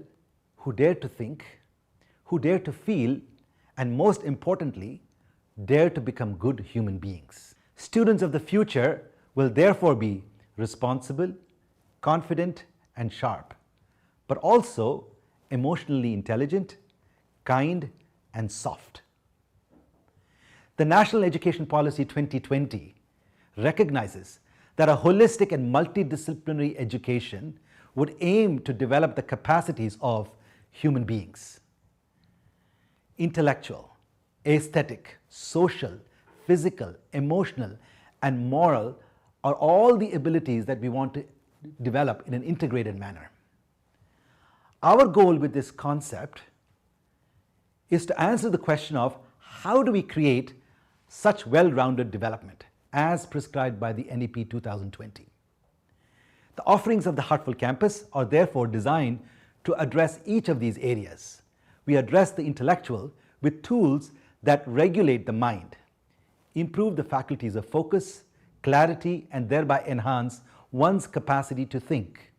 who dare to think, who dare to feel, and most importantly, dare to become good human beings. Students of the future will therefore be responsible, confident, and sharp, but also emotionally intelligent, kind, and soft. The National Education Policy 2020 recognizes that a holistic and multidisciplinary education would aim to develop the capacities of human beings. Intellectual, aesthetic, social, physical, emotional, and moral are all the abilities that we want to develop in an integrated manner. Our goal with this concept is to answer the question of how do we create such well-rounded development as prescribed by the NEP 2020. The offerings of the Heartful Campus are therefore designed to address each of these areas. We address the intellectual with tools that regulate the mind, improve the faculties of focus, clarity, and thereby enhance one's capacity to think.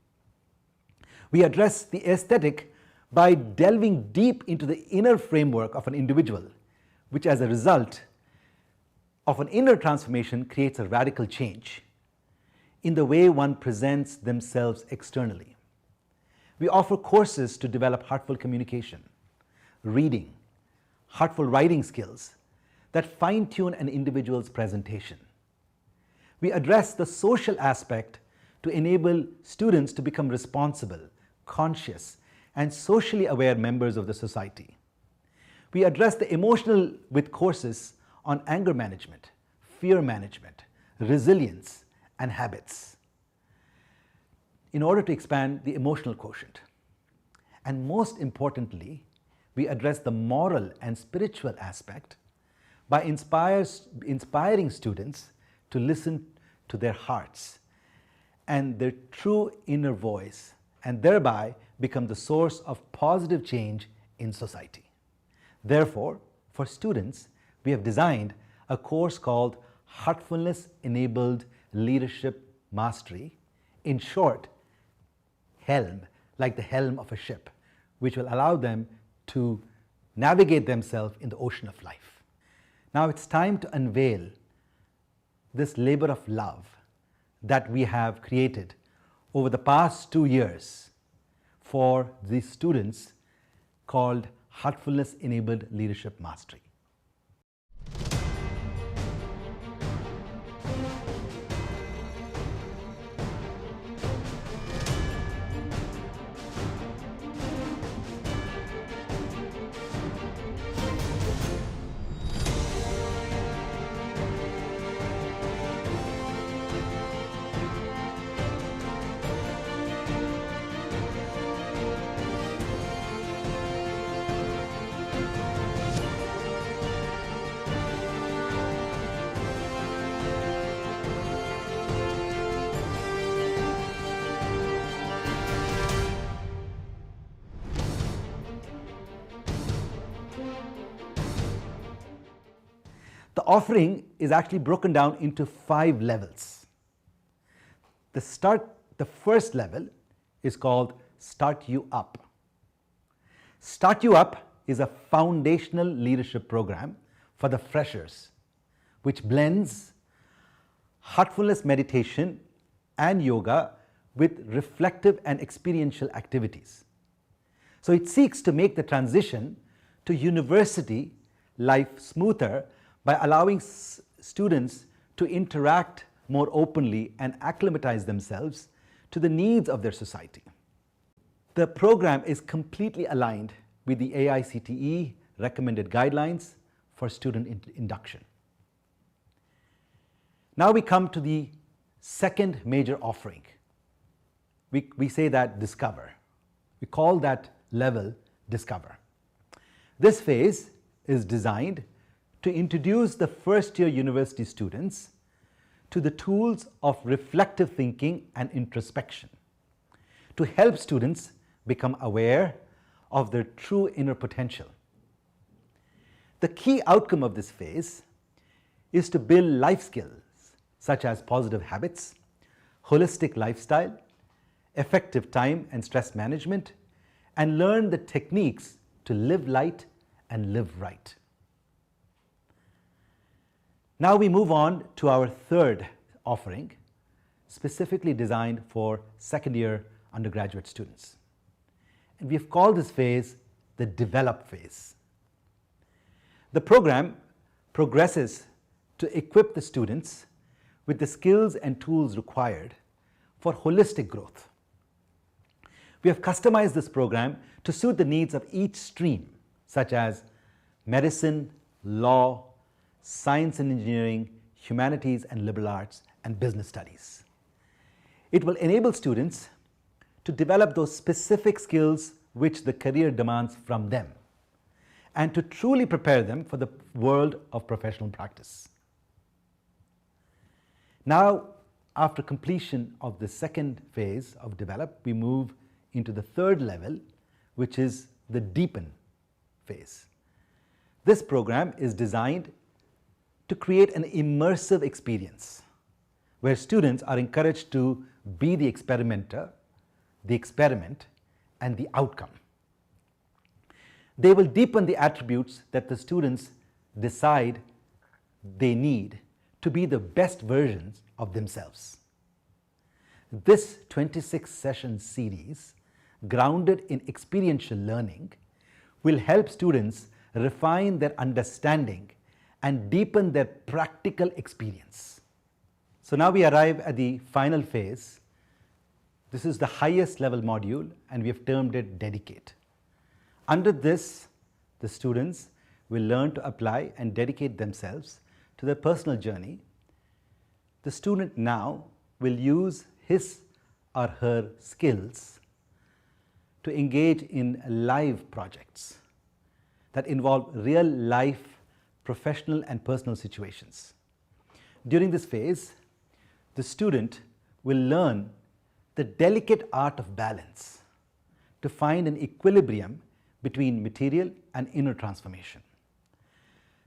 We address the aesthetic by delving deep into the inner framework of an individual, which as a result of an inner transformation creates a radical change in the way one presents themselves externally. We offer courses to develop heartful communication, reading, heartful writing skills that fine-tune an individual's presentation. We address the social aspect to enable students to become responsible, conscious, and socially aware members of the society. We address the emotional with courses on anger management, fear management, resilience, and habits in order to expand the emotional quotient. And most importantly, we address the moral and spiritual aspect by inspiring students to listen to their hearts and their true inner voice, and thereby become the source of positive change in society. Therefore, for students, we have designed a course called Heartfulness Enabled Leadership Mastery, in short, HELM, like the helm of a ship, which will allow them to navigate themselves in the ocean of life. Now it's time to unveil this labor of love that we have created over the past 2 years for these students, called Heartfulness Enabled Leadership Mastery. offering is actually broken down into 5 levels. The first level is called Start You Up. Start You Up is a foundational leadership program for the freshers, which blends heartfulness meditation and yoga with reflective and experiential activities. So it seeks to make the transition to university life smoother by allowing students to interact more openly and acclimatize themselves to the needs of their society. The program is completely aligned with the AICTE recommended guidelines for student induction. Now we come to the second major offering. We say that Discover. We call that level Discover. This phase is designed to introduce the first-year university students to the tools of reflective thinking and introspection to help students become aware of their true inner potential. The key outcome of this phase is to build life skills such as positive habits, holistic lifestyle, effective time and stress management, and learn the techniques to live light and live right. Now we move on to our third offering, specifically designed for second-year undergraduate students. And we have called this phase the Develop phase. The program progresses to equip the students with the skills and tools required for holistic growth. We have customized this program to suit the needs of each stream, such as medicine, law, science and engineering, humanities and liberal arts, and business studies. It will enable students to develop those specific skills which the career demands from them, and to truly prepare them for the world of professional practice. Now, after completion of the second phase of Develop, we move into the third level, which is the Deepen phase. This program is designed to create an immersive experience where students are encouraged to be the experimenter, the experiment, and the outcome. They will deepen the attributes that the students decide they need to be the best versions of themselves. This 26-session series, grounded in experiential learning, will help students refine their understanding and deepen their practical experience. So now we arrive at the final phase. This is the highest level module, and we have termed it Dedicate. Under this, the students will learn to apply and dedicate themselves to their personal journey. The student now will use his or her skills to engage in live projects that involve real life professional and personal situations. During this phase, the student will learn the delicate art of balance to find an equilibrium between material and inner transformation.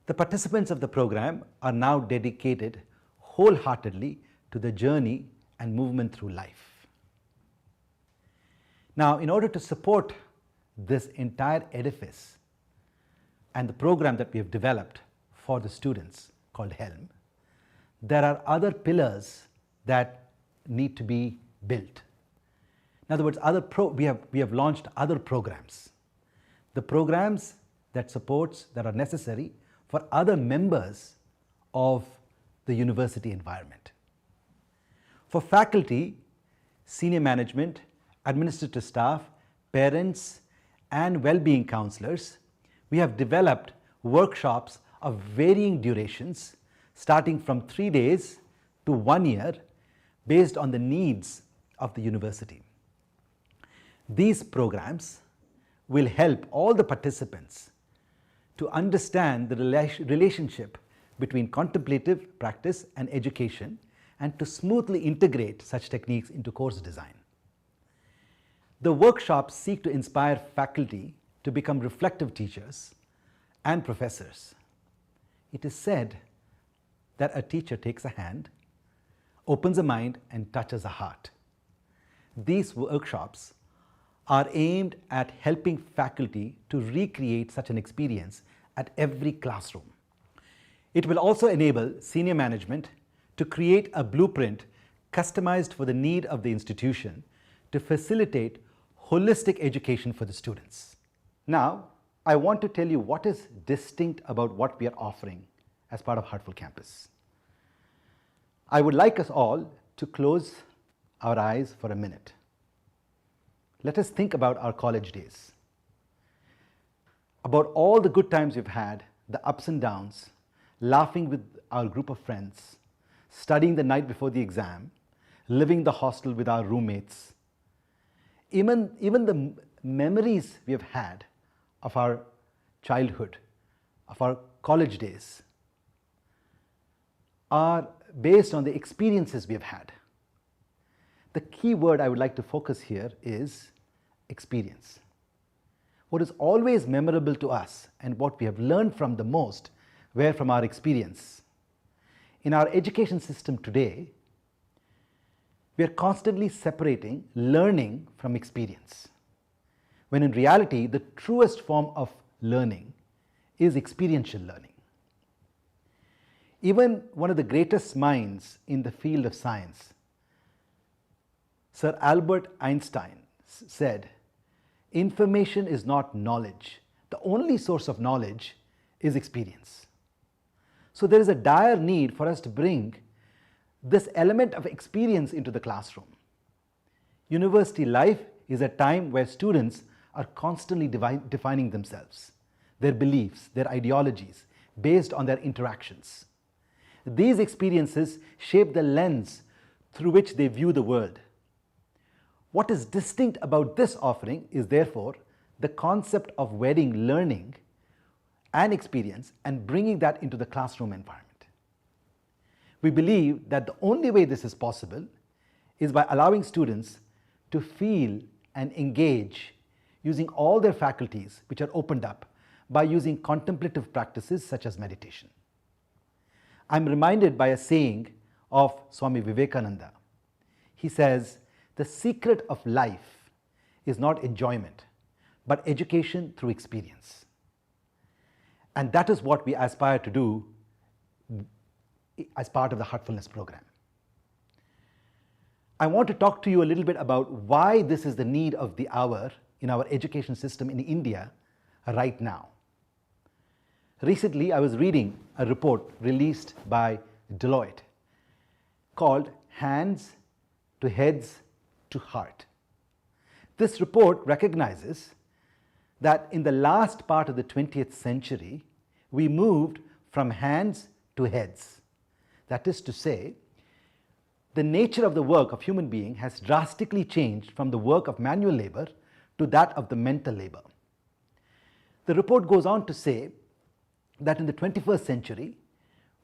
The participants of the program are now dedicated wholeheartedly to the journey and movement through life. Now, in order to support this entire edifice and the program that we have developed for the students called Helm, there are other pillars that need to be built. In other words, we have launched other programs. The programs that are necessary for other members of the university environment. For faculty, senior management, administrative staff, parents, and well-being counselors, we have developed workshops of varying durations, starting from 3 days to 1 year, based on the needs of the university. These programs will help all the participants to understand the relationship between contemplative practice and education, and to smoothly integrate such techniques into course design. The workshops seek to inspire faculty to become reflective teachers and professors. It is said that a teacher takes a hand, opens a mind, and touches a heart. These workshops are aimed at helping faculty to recreate such an experience at every classroom. It will also enable senior management to create a blueprint customized for the need of the institution to facilitate holistic education for the students. Now, I want to tell you what is distinct about what we are offering as part of Heartful Campus. I would like us all to close our eyes for a minute. Let us think about our college days, about all the good times we've had, the ups and downs, laughing with our group of friends, studying the night before the exam, living the hostel with our roommates. Even the memories we have had of our childhood, of our college days, are based on the experiences we have had. The key word I would like to focus here is experience. What is always memorable to us and what we have learned from the most were from our experience. In our education system today, we are constantly separating learning from experience, when in reality, the truest form of learning is experiential learning. Even one of the greatest minds in the field of science, Sir Albert Einstein, said, "Information is not knowledge. The only source of knowledge is experience." So there is a dire need for us to bring this element of experience into the classroom. University life is a time where students are constantly defining themselves, their beliefs, their ideologies, based on their interactions. These experiences shape the lens through which they view the world. What is distinct about this offering is therefore the concept of wedding learning and experience and bringing that into the classroom environment. We believe that the only way this is possible is by allowing students to feel and engage using all their faculties, which are opened up by using contemplative practices such as meditation. I'm reminded by a saying of Swami Vivekananda. He says, "The secret of life is not enjoyment, but education through experience." And that is what we aspire to do as part of the Heartfulness program. I want to talk to you a little bit about why this is the need of the hour in our education system in India right now. Recently, I was reading a report released by Deloitte called Hands to Heads to Heart. This report recognizes that in the last part of the 20th century, we moved from hands to heads. That is to say, the nature of the work of human being has drastically changed from the work of manual labor to that of the mental labor. The report goes on to say that in the 21st century,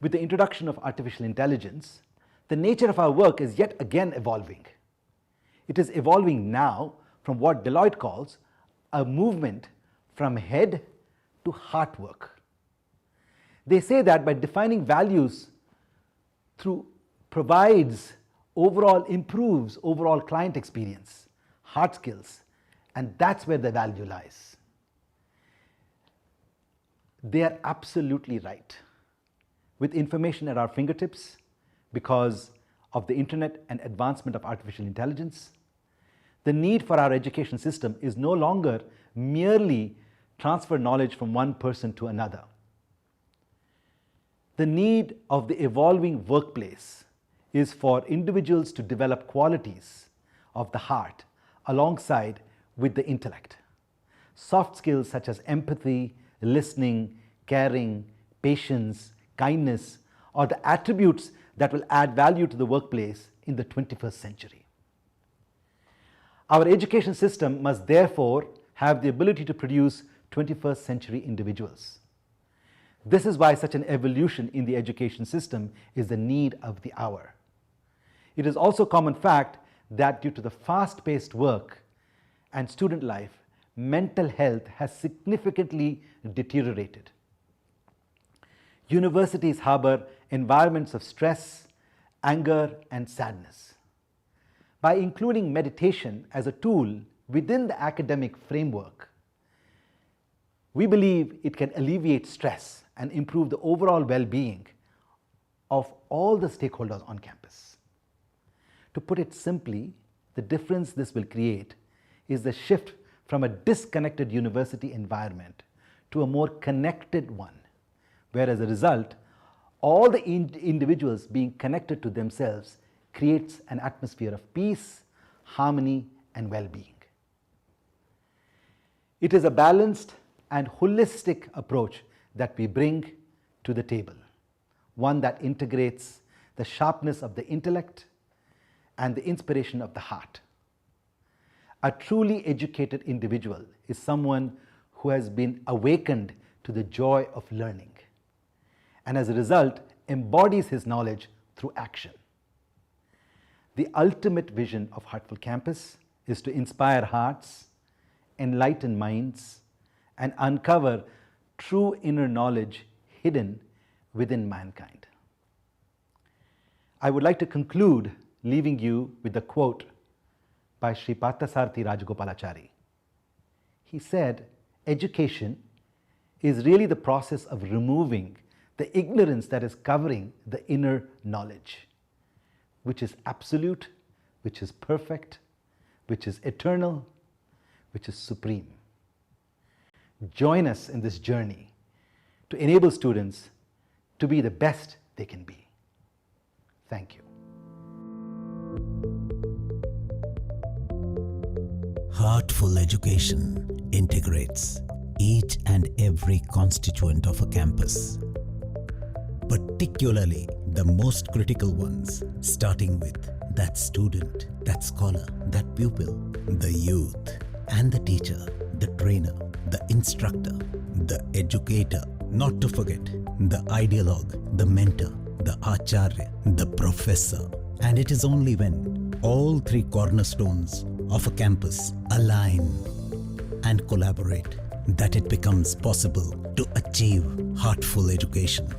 with the introduction of artificial intelligence, the nature of our work is yet again evolving. It is evolving now from what Deloitte calls a movement from head to heart work. They say that by defining values through provides overall, improves overall client experience, hard skills, and that's where the value lies. They are absolutely right. With information at our fingertips, because of the internet and advancement of artificial intelligence, the need for our education system is no longer merely transfer knowledge from one person to another. The need of the evolving workplace is for individuals to develop qualities of the heart alongside with the intellect. Soft skills such as empathy, listening, caring, patience, kindness are the attributes that will add value to the workplace in the 21st century. Our education system must therefore have the ability to produce 21st century individuals. This is why such an evolution in the education system is the need of the hour. It is also a common fact that due to the fast-paced work and student life, mental health has significantly deteriorated. Universities harbor environments of stress, anger, and sadness. By including meditation as a tool within the academic framework, we believe it can alleviate stress and improve the overall well-being of all the stakeholders on campus. To put it simply, the difference this will create is the shift from a disconnected university environment to a more connected one, where as a result, all the individuals being connected to themselves creates an atmosphere of peace, harmony, and well-being. It is a balanced and holistic approach that we bring to the table, one that integrates the sharpness of the intellect and the inspiration of the heart. A truly educated individual is someone who has been awakened to the joy of learning, and as a result embodies his knowledge through action. The ultimate vision of Heartful Campus is to inspire hearts, enlighten minds, and uncover true inner knowledge hidden within mankind. I would like to conclude leaving you with a quote by Sri Parthasarathy Rajagopalachari. He said, "Education is really the process of removing the ignorance that is covering the inner knowledge, which is absolute, which is perfect, which is eternal, which is supreme." Join us in this journey to enable students to be the best they can be. Thank you. Heartful education integrates each and every constituent of a campus, particularly the most critical ones, starting with that student, that scholar, that pupil, the youth, and the teacher, the trainer, the instructor, the educator, not to forget the ideologue, the mentor, the acharya, the professor. And it is only when all three cornerstones of a campus align and collaborate that it becomes possible to achieve heartful education.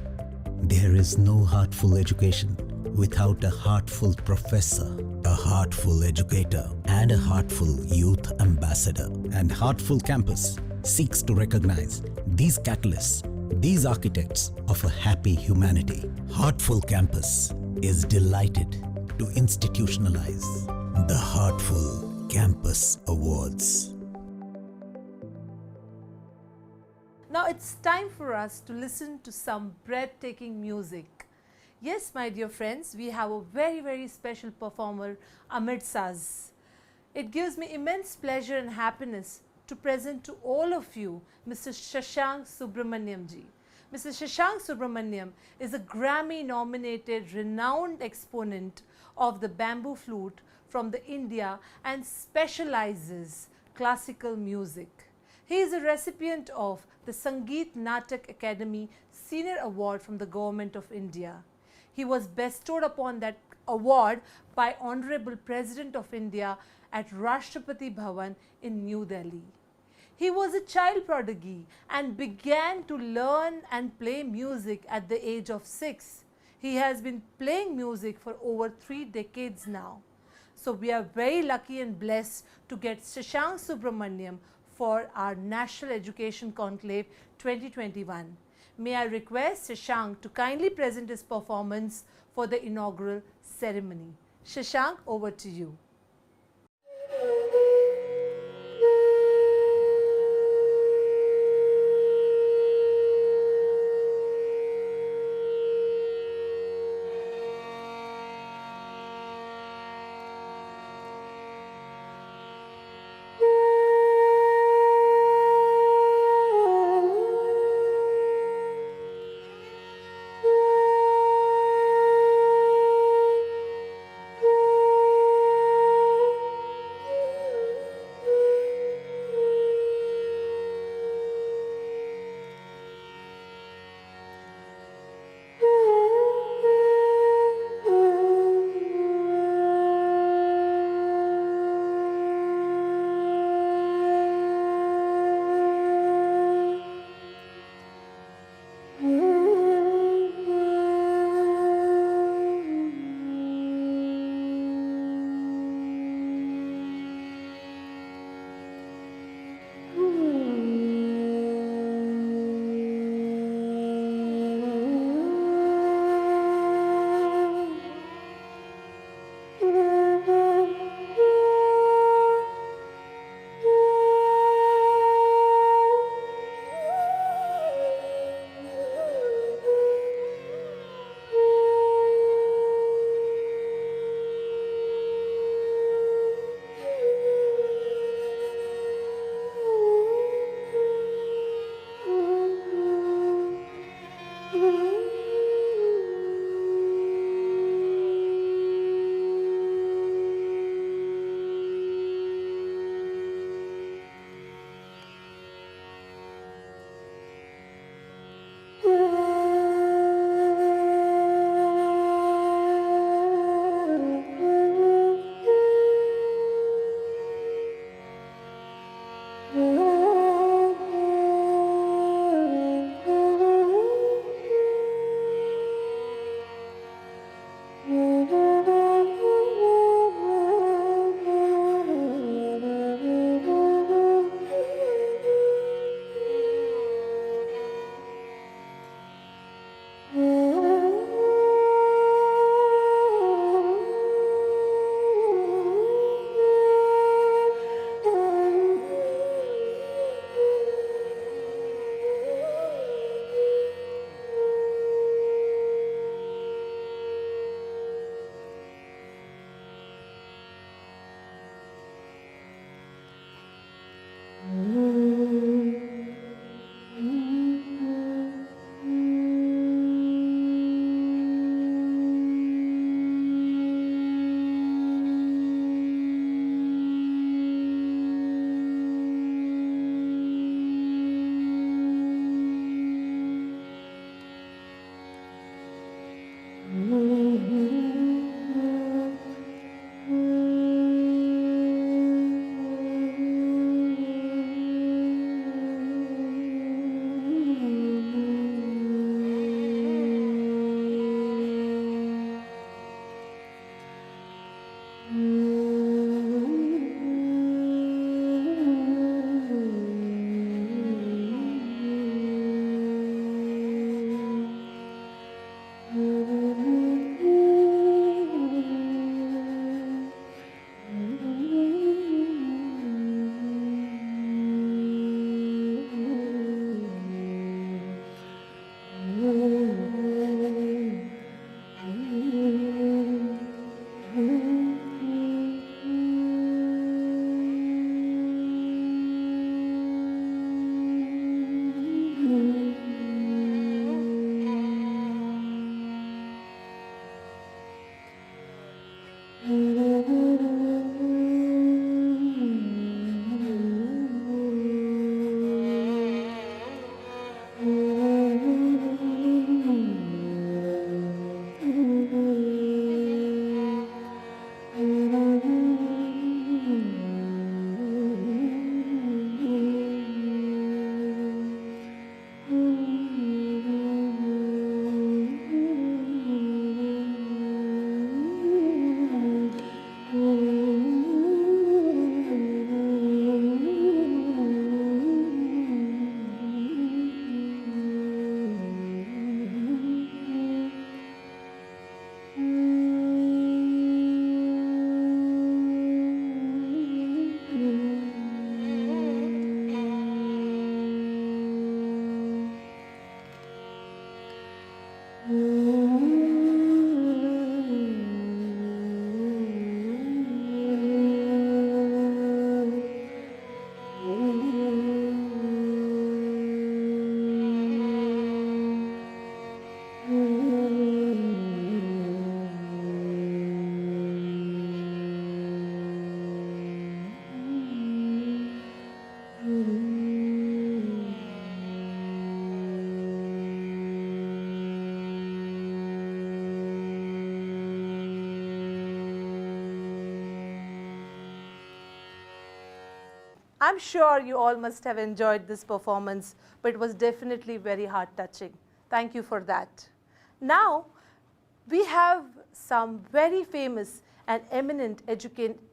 There is no heartful education without a heartful professor, a heartful educator, and a heartful youth ambassador. And Heartful Campus seeks to recognize these catalysts, these architects of a happy humanity. Heartful Campus is delighted to institutionalize the Heartful Campus Awards. Now it's time for us to listen to some breathtaking music. Yes, my dear friends, we have a very special performer amidst us. It gives me immense pleasure and happiness to present to all of you Mr. Shashank Subramaniam ji. Mr. Shashank Subramaniam is a Grammy-nominated renowned exponent of the bamboo flute from the India and specializes classical music. He is a recipient of the Sangeet Natak Academy Senior Award from the Government of India. He was bestowed upon that award by Honorable President of India at Rashtrapati Bhavan in New Delhi. He was a child prodigy and began to learn and play music at the age of 6. He has been playing music for over 3 decades now. So we are very lucky and blessed to get Shashank Subramaniam for our National Education Conclave 2021. May I request Shashank to kindly present his performance for the inaugural ceremony. Shashank, over to you. I'm sure you all must have enjoyed this performance, but it was definitely very heart-touching. Thank you for that. Now, we have some very famous and eminent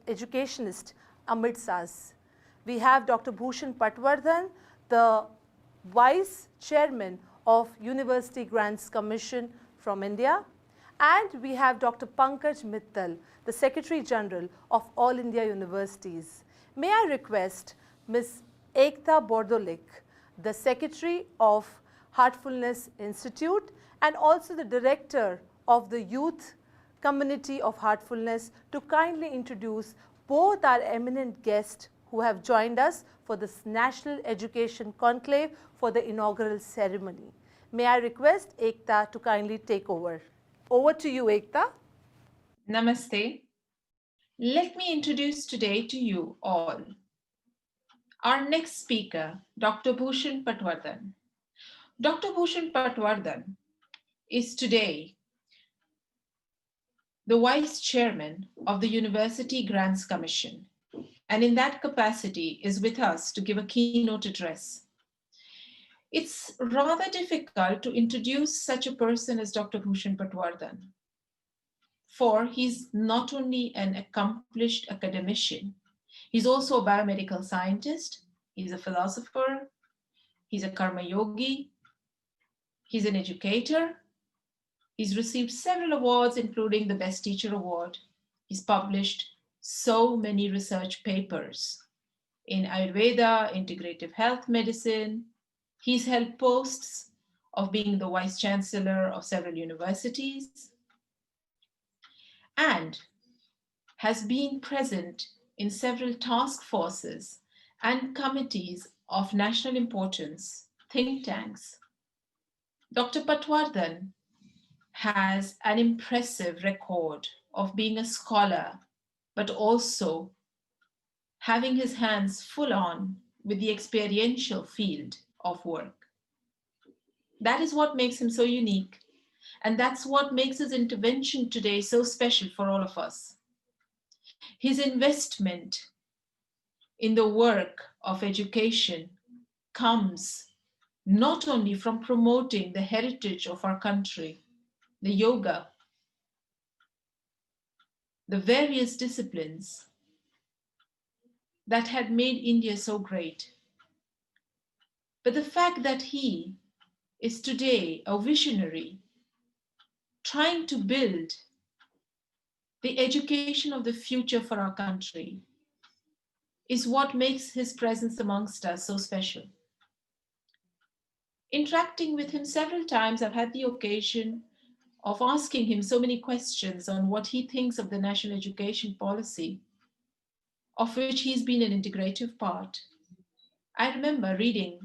educationists amidst us. We have Dr. Bhushan Patwardhan, the Vice Chairman of University Grants Commission from India. And we have Dr. Pankaj Mittal, the Secretary General of All India Universities. May I request Ms. Ekta Bordolik, the Secretary of Heartfulness Institute and also the Director of the Youth Community of Heartfulness, to kindly introduce both our eminent guests who have joined us for this National Education Conclave for the inaugural ceremony. May I request Ekta to kindly take over. Over to you, Ekta. Namaste. Let me introduce today to you all our next speaker, Dr. Bhushan Patwardhan. Dr. Bhushan Patwardhan is today the Vice Chairman of the University Grants Commission, and in that capacity is with us to give a keynote address. It's rather difficult to introduce such a person as Dr. Bhushan Patwardhan, for he's not only an accomplished academician, he's also a biomedical scientist, he's a philosopher, he's a karma yogi, he's an educator, he's received several awards, including the Best Teacher Award. He's published so many research papers in Ayurveda, integrative health medicine. He's held posts of being the Vice Chancellor of several universities and has been present in several task forces and committees of national importance, think tanks. Dr. Patwardhan has an impressive record of being a scholar, but also having his hands full on with the experiential field of work. That is what makes him so unique, and that's what makes his intervention today so special for all of us. His investment in the work of education comes not only from promoting the heritage of our country, the yoga, the various disciplines that had made India so great, but the fact that he is today a visionary trying to build the education of the future for our country is what makes his presence amongst us so special. Interacting with him several times, I've had the occasion of asking him so many questions on what he thinks of the national education policy, of which he's been an integrative part. I remember reading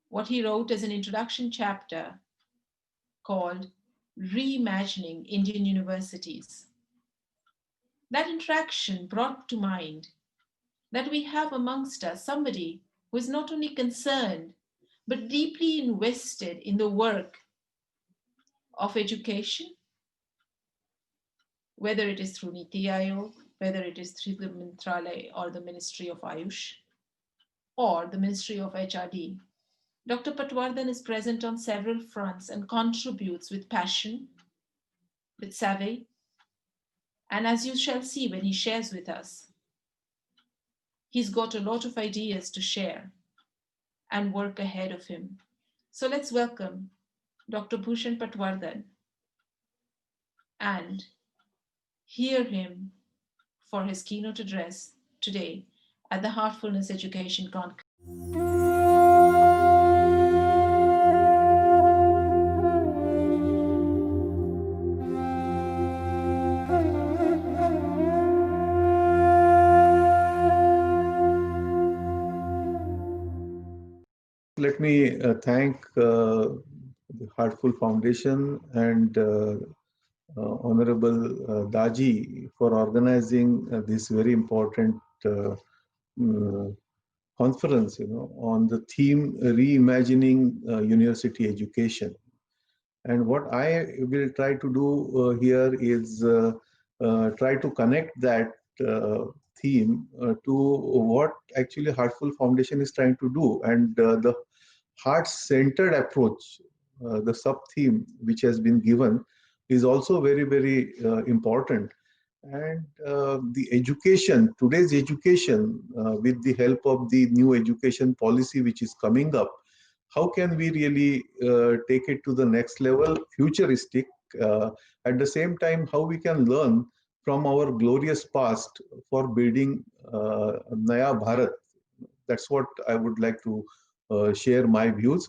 what he wrote as an introduction chapter called Reimagining Indian Universities. That interaction brought to mind that we have amongst us somebody who is not only concerned, but deeply invested in the work of education, whether it is through Niti Aayog, whether it is through the Mantralaya or the Ministry of Ayush, or the Ministry of HRD. Dr. Patwardhan is present on several fronts and contributes with passion, with savvy, and as you shall see when he shares with us, he's got a lot of ideas to share and work ahead of him. So let's welcome Dr. Bhushan Patwardhan and hear him for his keynote address today at the Heartfulness Education Conclave. Let me thank the Heartful Foundation and Honorable Daaji for organizing this very important conference, on the theme reimagining university education. And what I will try to do here is try to connect that theme to what actually Heartful Foundation is trying to do. And the heart-centered approach, the sub-theme which has been given, is also very, very important. And the education, today's education, with the help of the new education policy which is coming up, how can we really take it to the next level, futuristic, at the same time, how we can learn from our glorious past for building Naya Bharat. That's what I would like to share my views.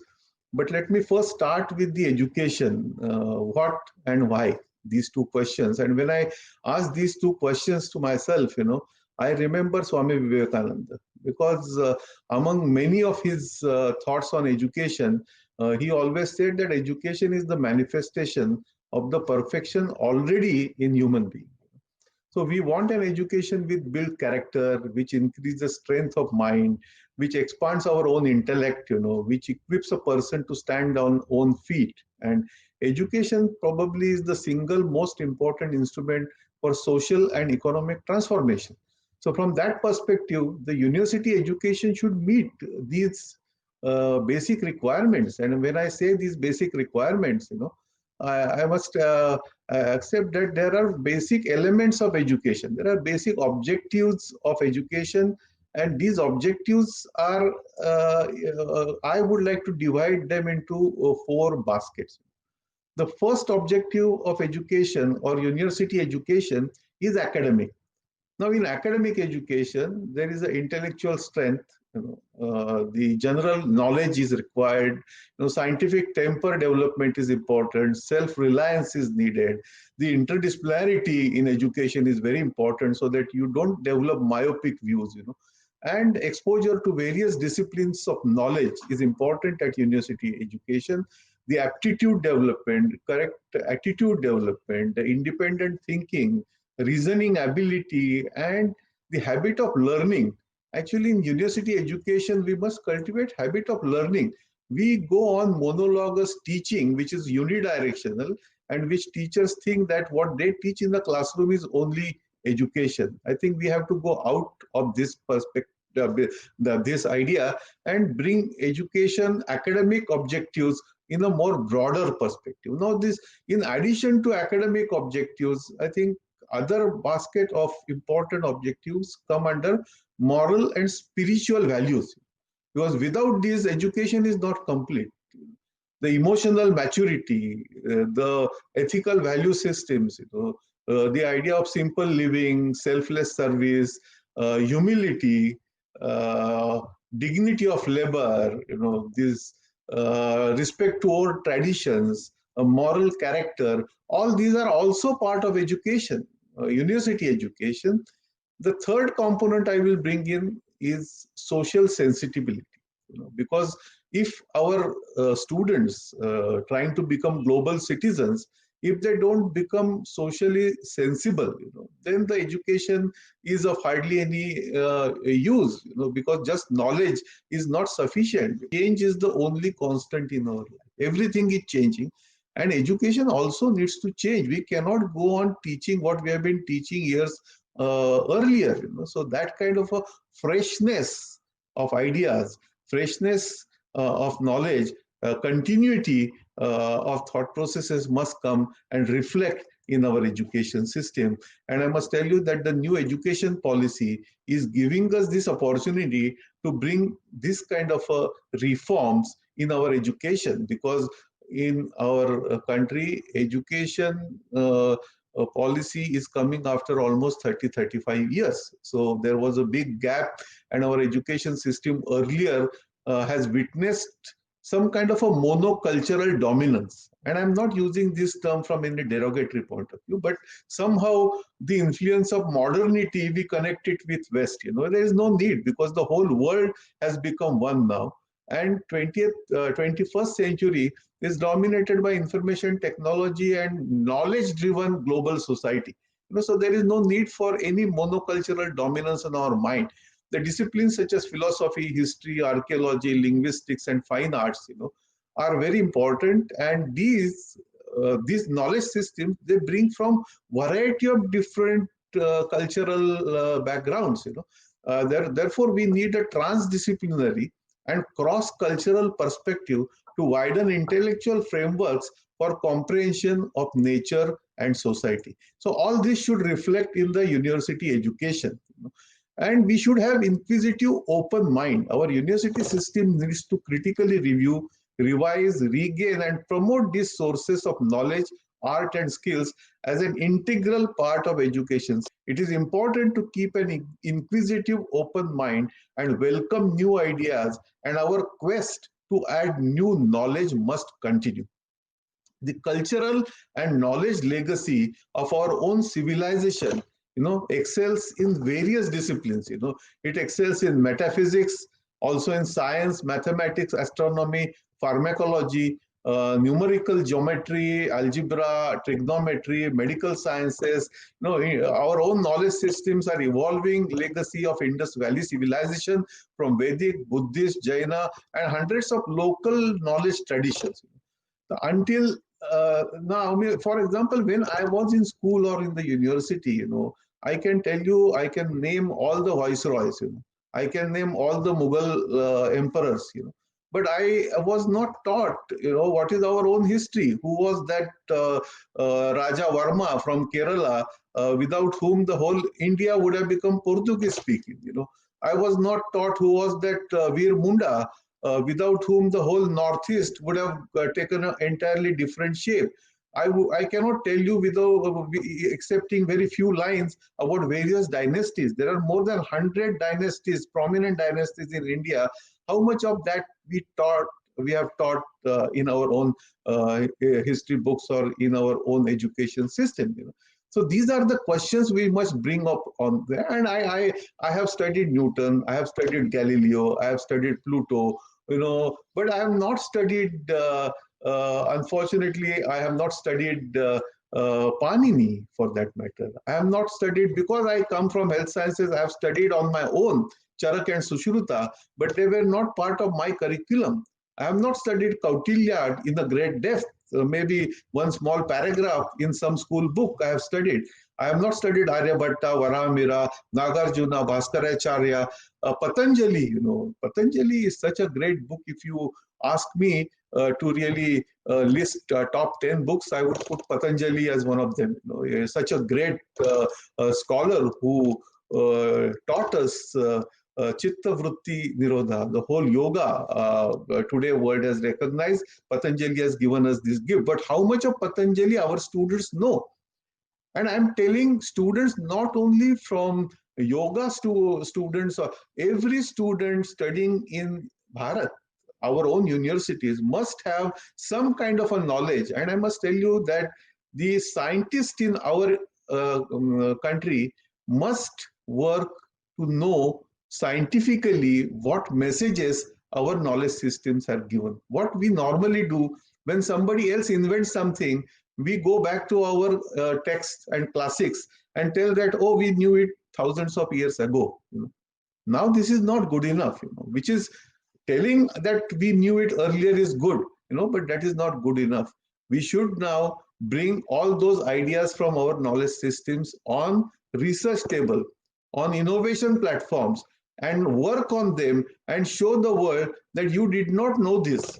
But let me first start with the education, what and why, these two questions. And when I ask these two questions to myself, I remember Swami Vivekananda, because among many of his thoughts on education, he always said that education is the manifestation of the perfection already in human being. So we want an education with build character, which increases strength of mind, which expands our own intellect, which equips a person to stand on own feet. And education probably is the single most important instrument for social and economic transformation. So from that perspective, the university education should meet these basic requirements. And when I say these basic requirements, I must accept that there are basic elements of education. There are basic objectives of education, and these objectives are, I would like to divide them into 4 baskets. The first objective of education or university education is academic. Now, in academic education, there is an intellectual strength. The general knowledge is required. Scientific temper development is important. Self-reliance is needed. The interdisciplinarity in education is very important, so that you don't develop myopic views. And exposure to various disciplines of knowledge is important at university education. The aptitude development, correct attitude development, the independent thinking, reasoning ability, and the habit of learning. Actually, in university education, we must cultivate habit of learning. We go on monologous teaching, which is unidirectional, and which teachers think that what they teach in the classroom is only education. I think we have to go out of this perspective, this idea, and bring education academic objectives in a more broader perspective. Now, this, in addition to academic objectives, I think other basket of important objectives come under moral and spiritual values, because without these, education is not complete. The emotional maturity, the ethical value systems, the idea of simple living, selfless service, humility, dignity of labor, this respect to old traditions, a moral character, all these are also part of education, university education. The third component I will bring in is social sensitivity, because if our students trying to become global citizens, if they don't become socially sensible, then the education is of hardly any use, because just knowledge is not sufficient. Change is the only constant in our life. Everything is changing, and education also needs to change. We cannot go on teaching what we have been teaching years earlier. So that kind of a freshness of ideas, freshness of knowledge, continuity of thought processes must come and reflect in our education system. And I must tell you that the new education policy is giving us this opportunity to bring this kind of reforms in our education, because in our country, education policy is coming after almost 30-35 years. So there was a big gap, and our education system earlier has witnessed some kind of a monocultural dominance. And I'm not using this term from any derogatory point of view, but somehow the influence of modernity, we connect it with West. There is no need, because the whole world has become one now. And 21st century is dominated by information technology and knowledge-driven global society. So there is no need for any monocultural dominance in our mind. The disciplines such as philosophy, history, archaeology, linguistics, and fine arts, are very important. And these knowledge systems, they bring from variety of different cultural backgrounds. Therefore, we need a transdisciplinary and cross-cultural perspective to widen intellectual frameworks for comprehension of nature and society. So all this should reflect in the university education. And we should have inquisitive, open mind. Our university system needs to critically review, revise, regain, and promote these sources of knowledge, art, and skills as an integral part of education. It is important to keep an inquisitive, open mind and welcome new ideas, and our quest to add new knowledge must continue. The cultural and knowledge legacy of our own civilization excels in various disciplines. It excels in metaphysics, also in science, mathematics, astronomy, pharmacology, numerical geometry, algebra, trigonometry, medical sciences. Our own knowledge systems are evolving legacy of Indus Valley civilization from Vedic, Buddhist, Jaina, and hundreds of local knowledge traditions. Until now, for example, when I was in school or in the university, I can tell you, I can name all the viceroys, I can name all the Mughal emperors, but I was not taught, what is our own history, who was that Raja Varma from Kerala, without whom the whole India would have become Portuguese speaking, I was not taught who was that Veer Munda, without whom the whole Northeast would have taken an entirely different shape. I cannot tell you without accepting very few lines about various dynasties. There are more than 100 dynasties, prominent dynasties in India. How much of that we have taught in our own history books or in our own education system? So these are the questions we must bring up on there. And I have studied Newton, I have studied Galileo, I have studied Pluto, but I have not studied, unfortunately, I have not studied Panini for that matter. I have not studied, because I come from health sciences, I have studied on my own Charak and Sushruta, but they were not part of my curriculum. I have not studied Kautilya in a great depth. Maybe one small paragraph in some school book I have studied. I have not studied Aryabhatta, Varamira, Nagarjuna, Bhaskaracharya, Patanjali. Patanjali is such a great book. If you ask me to really list top 10 books, I would put Patanjali as one of them. Such a great scholar who taught us Chitta Vritti Nirodha, the whole yoga today world has recognized. Patanjali has given us this gift. But how much of Patanjali our students know? And I'm telling students, not only from yoga students, or every student studying in Bharat, our own universities must have some kind of a knowledge. And I must tell you that the scientists in our country must work to know scientifically what messages our knowledge systems are given. What we normally do when somebody else invents something, we go back to our texts and classics and tell that, oh, we knew it thousands of years ago. Now this is not good enough, which is telling that we knew it earlier is good, but that is not good enough. We should now bring all those ideas from our knowledge systems on research table, on innovation platforms, and work on them and show the world that you did not know this.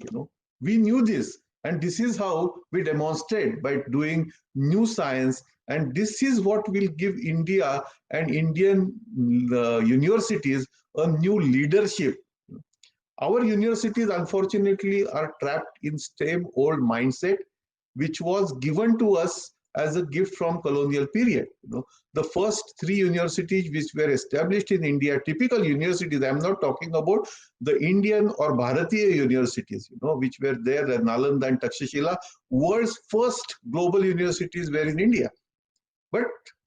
We knew this, and this is how we demonstrate by doing new science. And this is what will give India and Indian universities a new leadership. Our universities, unfortunately, are trapped in same old mindset, which was given to us as a gift from colonial period. The first 3 universities which were established in India, typical universities, I'm not talking about the Indian or Bharatiya universities, which were there, Nalanda and Takshashila. World's first global universities were in India, but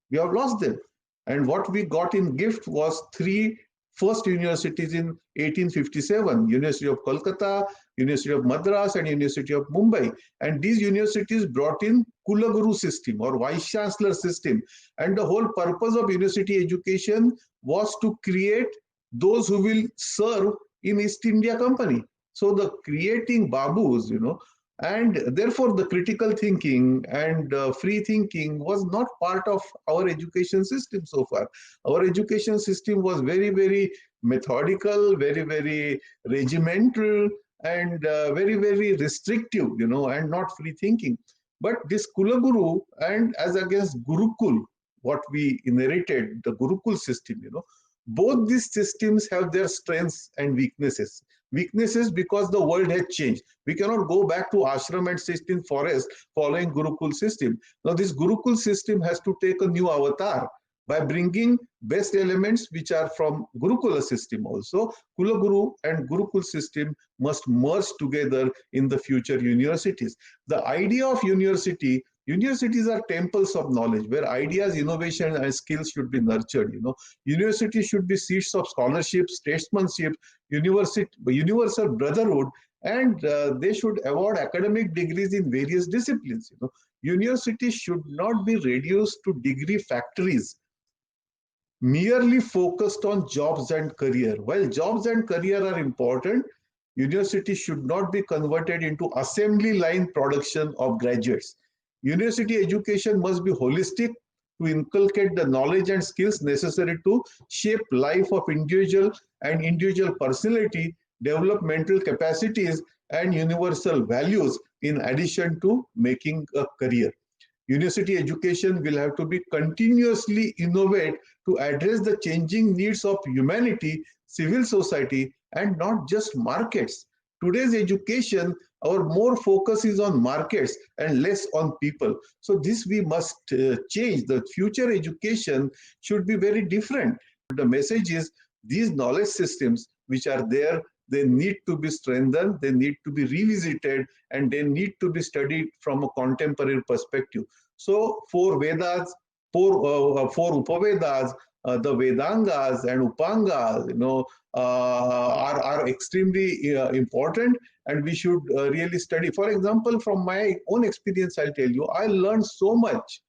we have lost them. And what we got in gift was 3 first universities in 1857, University of Kolkata, University of Madras, and University of Mumbai. And these universities brought in Kulaguru system or Vice Chancellor system. And the whole purpose of university education was to create those who will serve in East India Company. So the creating Babus, And therefore, the critical thinking and free thinking was not part of our education system so far. Our education system was very, very methodical, very, very regimental, and very, very restrictive, and not free thinking. But this Kulaguru and as against Gurukul, what we inherited, the Gurukul system, both these systems have their strengths and weaknesses. Weaknesses because the world has changed. We cannot go back to ashram and sit in forest following Gurukul system. Now this Gurukul system has to take a new avatar by bringing best elements which are from Gurukula system also. Kulaguru and Gurukul system must merge together in the future universities. The idea of universities are temples of knowledge where ideas, innovation and skills should be nurtured. Universities should be seats of scholarship, statesmanship, universal brotherhood, and they should award academic degrees in various disciplines. Universities should not be reduced to degree factories merely focused on jobs and career. While jobs and career are important, university should not be converted into assembly line production of graduates. University education must be holistic to inculcate the knowledge and skills necessary to shape life of individual and individual personality, develop mental capacities and universal values in addition to making a career. University education will have to be continuously innovate to address the changing needs of humanity, civil society, and not just markets. Today's education, our more focus is on markets and less on people. So this we must change. The future education should be very different. The message is these knowledge systems which are there, they need to be strengthened, they need to be revisited, and they need to be studied from a contemporary perspective. So four Vedas, four Upavedas, the Vedangas and Upangas, are extremely important, and we should really study. For example, from my own experience, I'll tell you, I learned so much.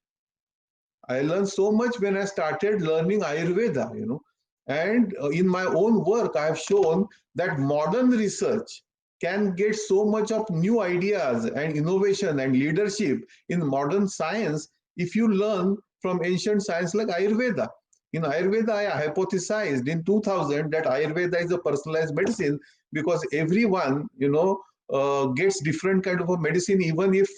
I learned so much when I started learning Ayurveda, and in my own work, I have shown that modern research can get so much of new ideas and innovation and leadership in modern science if you learn from ancient science like Ayurveda. In Ayurveda, I hypothesized in 2000 that Ayurveda is a personalized medicine because everyone, gets different kind of a medicine even if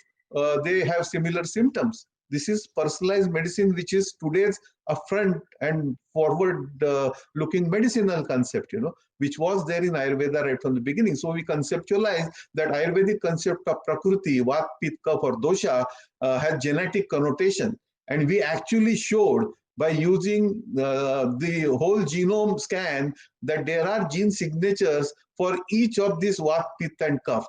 they have similar symptoms. This is personalized medicine, which is today's upfront and forward-looking medicinal concept, which was there in Ayurveda right from the beginning. So we conceptualize that Ayurvedic concept of Prakriti, Vat, Pitta, Kapha or Dosha has genetic connotation. And we actually showed by using the whole genome scan that there are gene signatures for each of these Vat, Pitta and Kapha.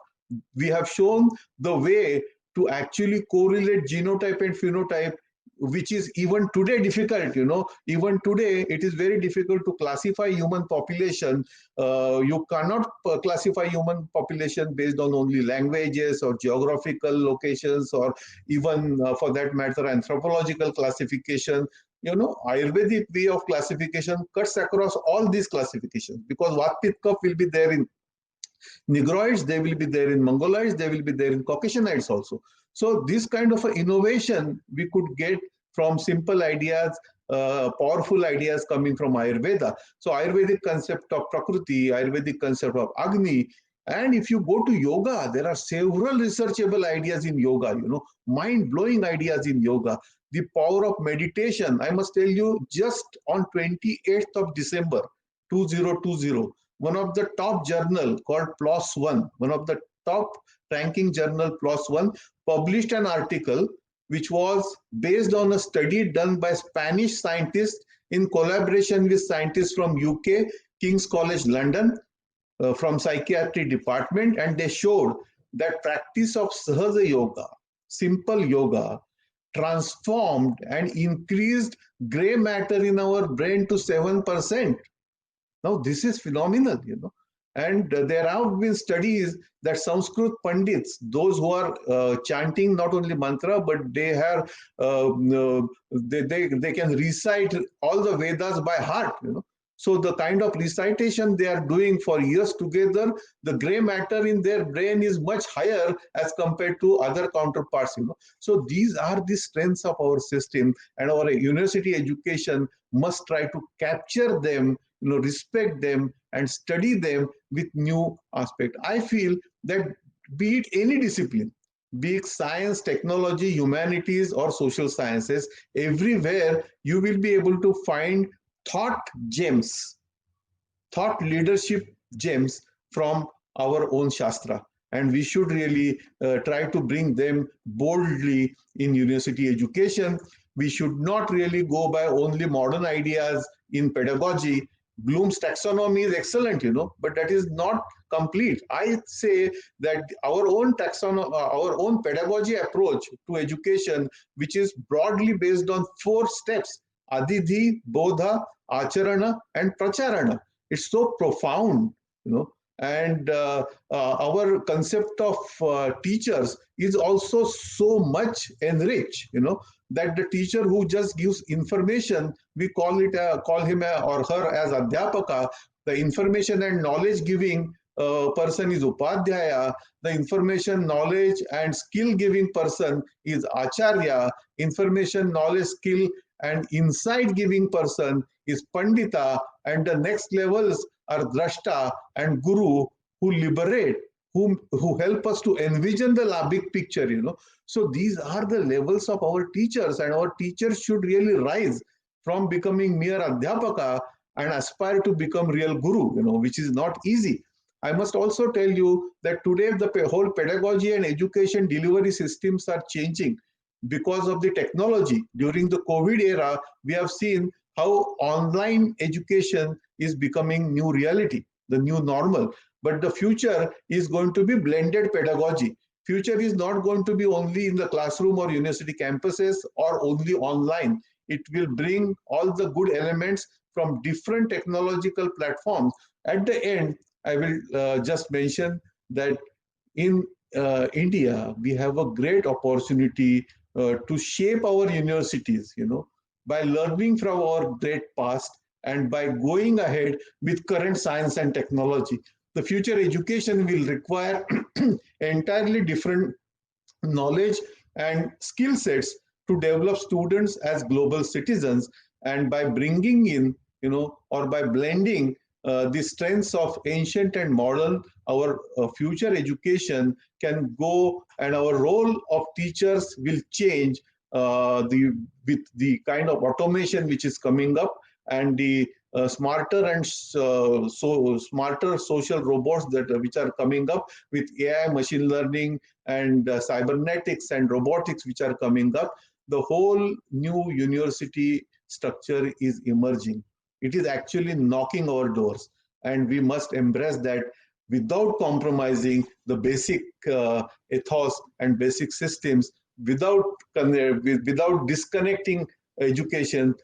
We have shown the way to actually correlate genotype and phenotype, which is even today difficult. Even today it is very difficult to classify human population. You cannot classify human population based on only languages or geographical locations or even for that matter anthropological classification. Ayurvedic way of classification cuts across all these classifications because Vat, Pitta, Kapha will be there in Negroids, they will be there in Mongoloids, they will be there in Caucasianites also. So this kind of innovation we could get from simple ideas, powerful ideas coming from Ayurveda. So Ayurvedic concept of Prakriti, Ayurvedic concept of Agni, and if you go to yoga, there are several researchable ideas in yoga, mind-blowing ideas in yoga. The power of meditation, I must tell you, just on 28th of December, 2020, one of the top journal called PLOS ONE, one of the top ranking journal PLOS ONE, published an article which was based on a study done by Spanish scientists in collaboration with scientists from UK, King's College London, from psychiatry department, and they showed that practice of Sahaja Yoga, simple yoga, transformed and increased gray matter in our brain to 7%. Now, this is phenomenal, and there have been studies that Sanskrit Pandits, those who are chanting not only mantra, but they have they can recite all the Vedas by heart, So the kind of recitation they are doing for years together, the gray matter in their brain is much higher as compared to other counterparts. So these are the strengths of our system, and our university education must try to capture them, respect them, and study them with new aspect. I feel that be it any discipline, be it science, technology, humanities, or social sciences, everywhere you will be able to find thought gems, thought leadership gems from our own Shastra. And we should really try to bring them boldly in university education. We should not really go by only modern ideas in pedagogy. Bloom's taxonomy is excellent, but that is not complete. I say that our own taxonomy, our own pedagogy approach to education, which is broadly based on 4 steps: Adidhi, Bodha, Acharana, and Pracharana. It's so profound, and our concept of teachers is also so much enriched, that the teacher who just gives information, we call him or her as Adhyapaka. The information and knowledge giving person is Upadhyaya. The information, knowledge, and skill giving person is Acharya. Information, knowledge, skill, and insight giving person is Pandita. And the next levels are Drashta and Guru, who liberate, who help us to envision the big picture, So these are the levels of our teachers, and our teachers should really rise from becoming mere Adhyapaka and aspire to become real Guru, which is not easy. I must also tell you that today the whole pedagogy and education delivery systems are changing because of the technology. During the COVID era, we have seen how online education is becoming new reality, the new normal. But the future is going to be blended pedagogy. Future is not going to be only in the classroom or university campuses or only online. It will bring all the good elements from different technological platforms. At the end, I will just mention that in India, we have a great opportunity to shape our universities, by learning from our great past and by going ahead with current science and technology. The future education will require entirely different knowledge and skill sets to develop students as global citizens. And by bringing in, or by blending the strengths of ancient and modern, our future education can go, and our role of teachers will change with the kind of automation which is coming up, and the smarter and smarter social robots which are coming up with AI, machine learning, and cybernetics and robotics which are coming up. The whole new university structure is emerging. It is actually knocking our doors, and we must embrace that without compromising the basic ethos and basic systems, without disconnecting education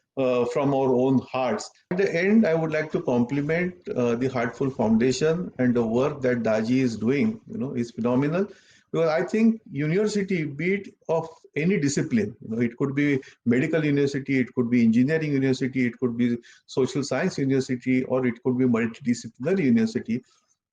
from our own hearts. At the end, I would like to compliment the Heartful Foundation, and the work that Daaji is doing, is phenomenal. Because I think university, be it of any discipline, it could be medical university, it could be engineering university, it could be social science university, or it could be multidisciplinary university.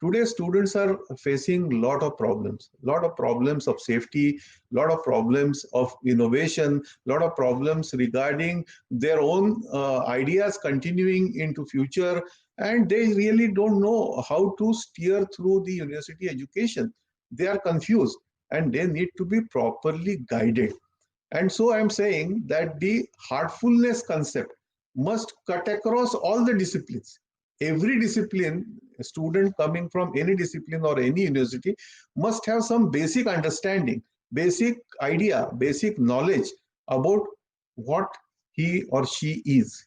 Today, students are facing a lot of problems of safety, a lot of problems of innovation, a lot of problems regarding their own ideas continuing into future, and they really don't know how to steer through the university education. They are confused, and they need to be properly guided. And so I'm saying that the heartfulness concept must cut across all the disciplines. Every discipline, a student coming from any discipline or any university must have some basic understanding, basic idea, basic knowledge about what he or she is.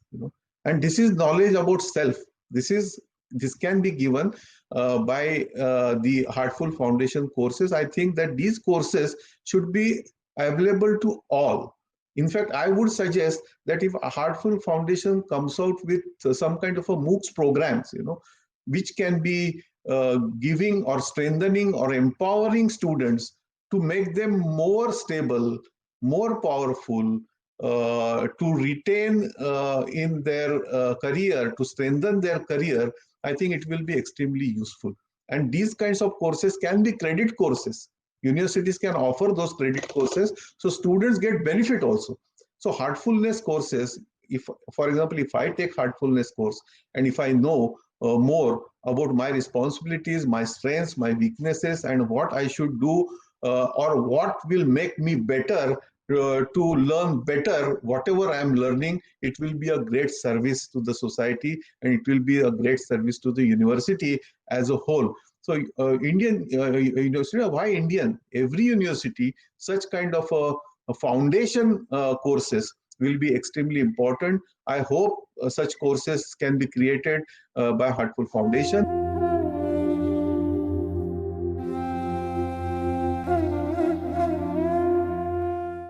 And this is knowledge about self. This can be given by the Heartful Foundation courses. I think that these courses should be available to all. In fact, I would suggest that if a Heartful Foundation comes out with some kind of a MOOCs programs, which can be giving or strengthening or empowering students to make them more stable, more powerful, to retain in their career, to strengthen their career, I think it will be extremely useful. And these kinds of courses can be credit courses. Universities can offer those credit courses, so students get benefit also. So heartfulness courses, if, for example, if I take heartfulness course and if I know more about my responsibilities, my strengths, my weaknesses, and what I should do or what will make me better to learn better whatever I am learning, it will be a great service to the society and it will be a great service to the university as a whole. So Indian university, why Indian? Every university, such kind of a foundation courses will be extremely important. I hope such courses can be created by Heartful Foundation.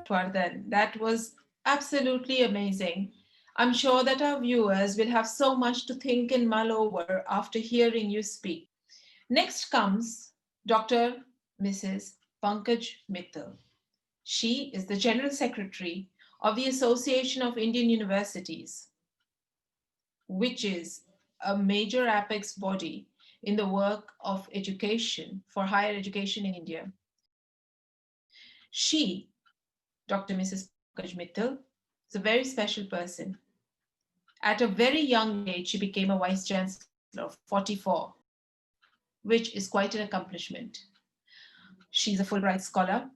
Patwardhan, that was absolutely amazing. I'm sure that our viewers will have so much to think and mull over after hearing you speak. Next comes Dr. Mrs. Pankaj Mittal. She is the General Secretary of the Association of Indian Universities, which is a major apex body in the work of education for higher education in India. She, Dr. Mrs. Pankaj Mittal, is a very special person. At a very young age, she became a Vice Chancellor of 44, which is quite an accomplishment. She's a Fulbright scholar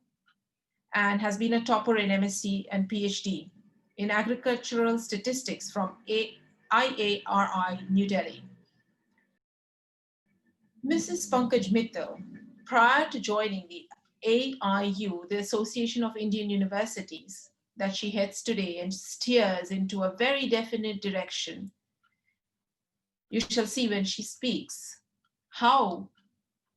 and has been a topper in MSc and PhD in agricultural statistics from IARI, New Delhi. Mrs. Pankaj Mittal, prior to joining the AIU, the Association of Indian Universities, that she heads today and steers into a very definite direction, you shall see when she speaks how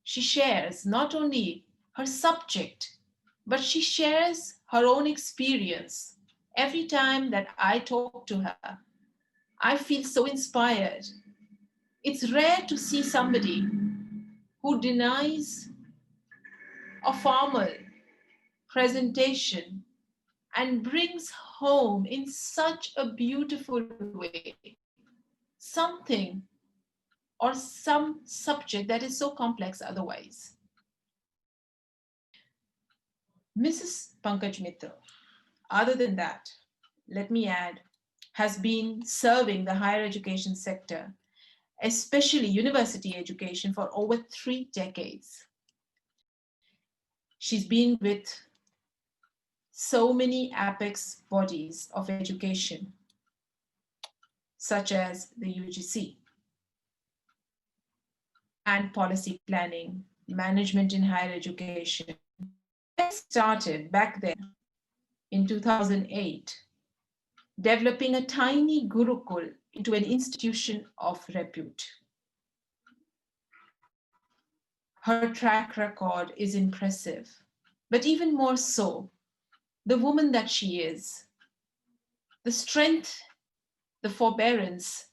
she shares not only her subject, but she shares her own experience. Every time that I talk to her, I feel so inspired. It's rare to see somebody who denies a formal presentation and brings home in such a beautiful way something or some subject that is so complex otherwise. Mrs. Pankaj Mittal, other than that, let me add, has been serving the higher education sector, especially university education, for over 3 decades. She's been with so many apex bodies of education, such as the UGC, and policy planning, management in higher education. I started back then in 2008, developing a tiny Gurukul into an institution of repute. Her track record is impressive, but even more so, the woman that she is, the strength, the forbearance,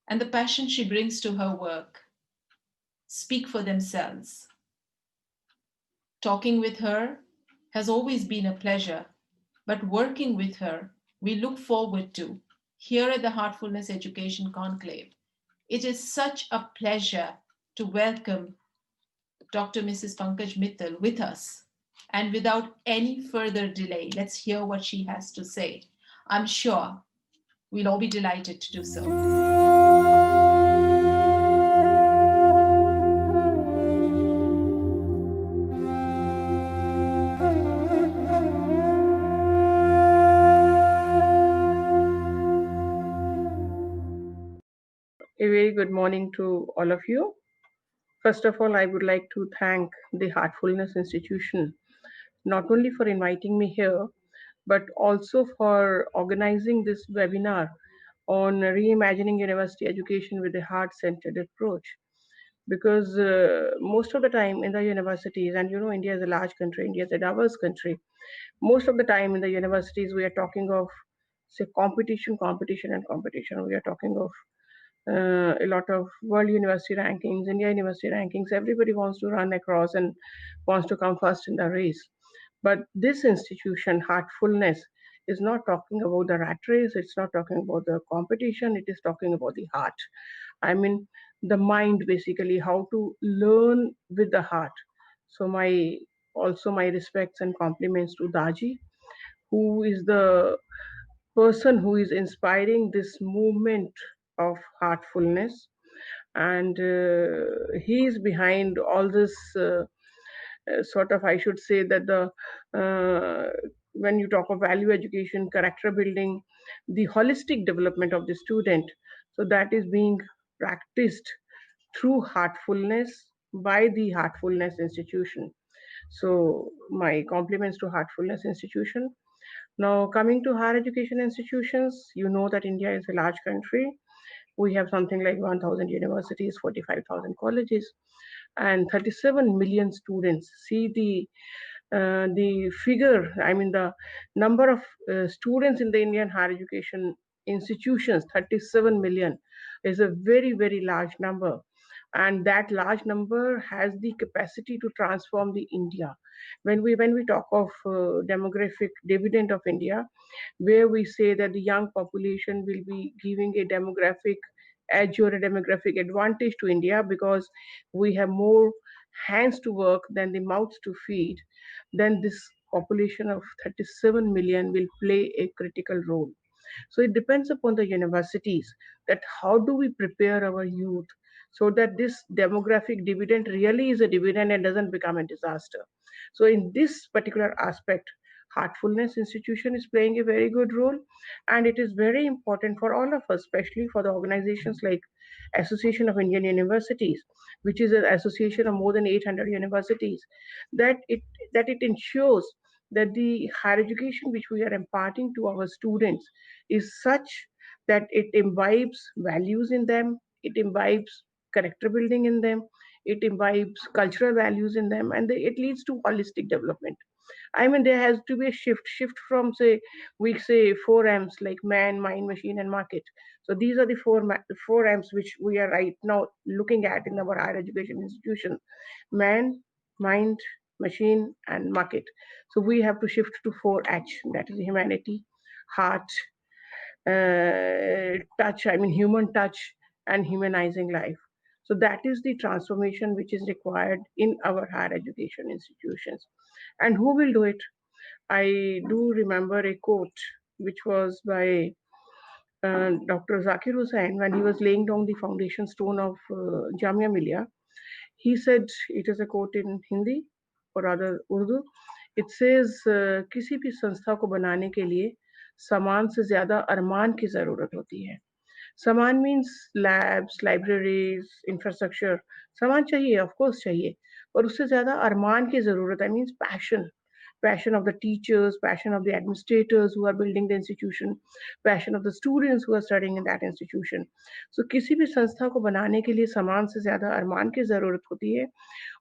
and the passion she brings to her work speak for themselves. Talking with her has always been a pleasure, but working with her, we look forward to here at the Heartfulness Education Conclave. It is such a pleasure to welcome Dr. Mrs. Pankaj Mittal with us. And without any further delay, let's hear what she has to say. I'm sure we'll all be delighted to do so. A very good morning to all of you. First of all, I would like to thank the Heartfulness Institution, not only for inviting me here, but also for organizing this webinar on reimagining university education with a heart-centered approach. Because most of the time in the universities, and you know, India is a large country, India is a diverse country. Most of the time in the universities, we are talking of, say, competition. We are talking of a lot of world university rankings, India university rankings. Everybody wants to run across and wants to come first in the race. But this institution, Heartfulness, is not talking about the rat race, it's not talking about the competition, it is talking about the heart. I mean, the mind basically, how to learn with the heart. So my respects and compliments to Daaji, who is the person who is inspiring this movement of heartfulness, and he is behind all this sort of, I should say that the when you talk of value education, character building, the holistic development of the student, so that is being practiced through heartfulness by the Heartfulness Institution. So my compliments to Heartfulness Institution. Now coming to higher education institutions, you know that India is a large country. We have something like 1,000 universities, 45,000 colleges, and 37 million students. See the figure, I mean the number of students in the Indian higher education institutions, 37 million, is a very, very large number. And that large number has the capacity to transform the India. When we talk of demographic dividend of India, where we say that the young population will be giving a demographic edge or a demographic advantage to India because we have more hands to work than the mouths to feed, then this population of 37 million will play a critical role. So it depends upon the universities that how do we prepare our youth so that this demographic dividend really is a dividend and doesn't become a disaster. So in this particular aspect, Heartfulness Institution is playing a very good role, and it is very important for all of us, especially for the organizations like Association of Indian Universities, which is an association of more than 800 universities, that it ensures that the higher education which we are imparting to our students is such that it imbibes values in them, it imbibes character building in them, it imbibes cultural values in them, and it leads to holistic development. I mean, there has to be a shift from, say, we say four M's like man, mind, machine, and market. So these are the four M's which we are right now looking at in our higher education institution: man, mind, machine, and market. So we have to shift to 4H, that is humanity, heart, touch, I mean human touch, and humanizing life. So that is the transformation which is required in our higher education institutions. And who will do it? I do remember a quote which was by Dr. Zakir Hussain when he was laying down the foundation stone of Jamia Millia. He said, it is a quote in Hindi or rather Urdu. It says, किसी भी संस्था को बनाने के लिए सामान से ज्यादा अरमान की जरूरत होती है. सामान means labs, libraries, infrastructure. सामान चाहिए, of course चाहिए, पर उससे ज्यादा अरमान की जरूरत है, means passion of the teachers, passion of the administrators who are building the institution, passion of the students who are studying in that institution. So किसी भी संस्था को बनाने के लिए सामान से ज्यादा अरमान की जरूरत होती है,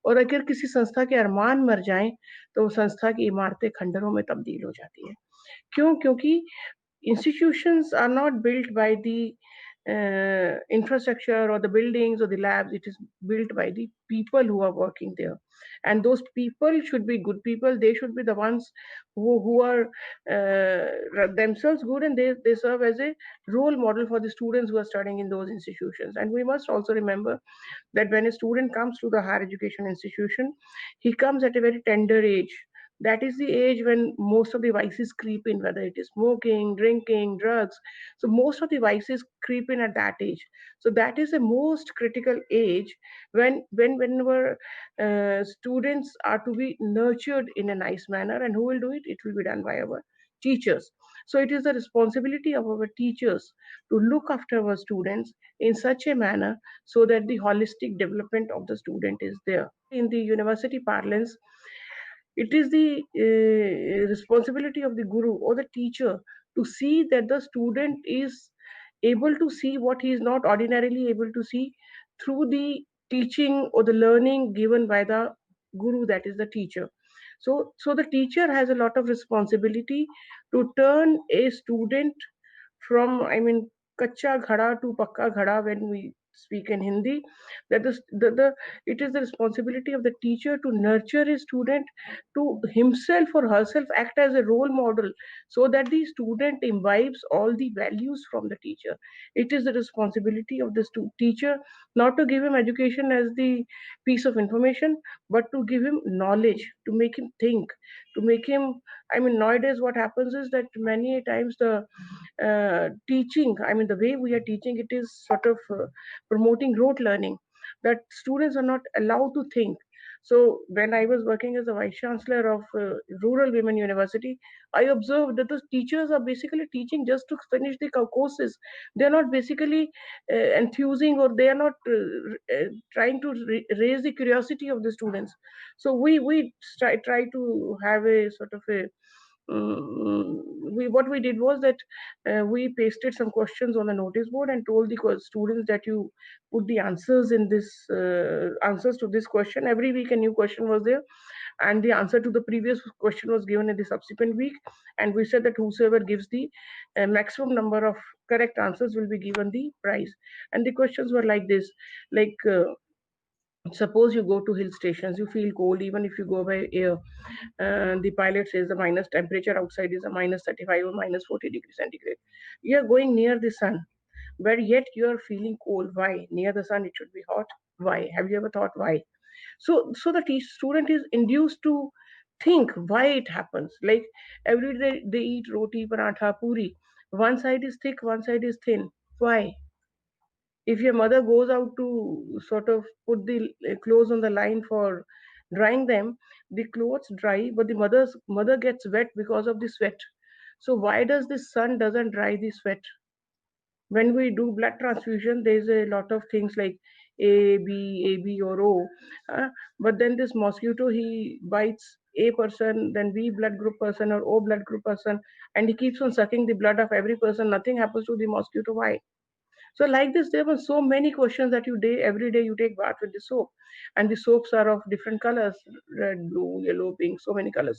और अगर किसी संस्था के अरमान मर जाएं तो संस्था की इमारतें खंडरों में तब्दील हो जाती है. क्यों? क्योंकि institutions are not built by the infrastructure or the buildings or the labs. It is built by the people who are working there, and those people should be good people. They should be the ones who are themselves good, and they serve as a role model for the students who are studying in those institutions. And we must also remember that when a student comes to the higher education institution, he comes at a very tender age. That is the age when most of the vices creep in, whether it is smoking, drinking, drugs. So most of the vices creep in at that age. So that is the most critical age whenever students are to be nurtured in a nice manner. And who will do it? It will be done by our teachers. So it is the responsibility of our teachers to look after our students in such a manner so that the holistic development of the student is there. In the university parlance, it is the responsibility of the guru or the teacher to see that the student is able to see what he is not ordinarily able to see through the teaching or the learning given by the guru, that is the teacher. So the teacher has a lot of responsibility to turn a student from, I mean, kacha ghada to pakka ghada, when we speak in Hindi, that it is the responsibility of the teacher to nurture a student, to himself or herself act as a role model, so that the student imbibes all the values from the teacher. It is the responsibility of the teacher not to give him education as the piece of information, but to give him knowledge, to make him think, to make him, I mean, nowadays what happens is that many times the teaching, I mean, the way we are teaching, it is sort of promoting rote learning, that students are not allowed to think. So when I was working as a vice chancellor of Rural Women University, I observed that the teachers are basically teaching just to finish the courses. They are not basically enthusing, or they are not trying to raise the curiosity of the students. So we try to have a sort of a we what we did was that we pasted some questions on the notice board and told the students that you put the answers in this answers to this question. Every week a new question was there, and the answer to the previous question was given in the subsequent week, and we said that whosoever gives the maximum number of correct answers will be given the prize. And the questions were like this, like suppose you go to hill stations, you feel cold even if you go by air. The pilot says the minus temperature outside is a minus 35 or minus 40 degrees centigrade. You are going near the sun, but yet you are feeling cold. Why? Near the sun it should be hot. Why? Have you ever thought why? So the student is induced to think why it happens. Like every day they eat roti, paratha, puri. One side is thick, one side is thin. Why? If your mother goes out to sort of put the clothes on the line for drying them, the clothes dry, but the mother gets wet because of the sweat. So why does the sun doesn't dry the sweat? When we do blood transfusion, there's a lot of things like A B or O, but then this mosquito, he bites A person, then B blood group person or O blood group person, and he keeps on sucking the blood of every person. Nothing happens to the mosquito. Why? So like this, there were so many questions that every day you take bath with the soap, and the soaps are of different colors, red, blue, yellow, pink, so many colors.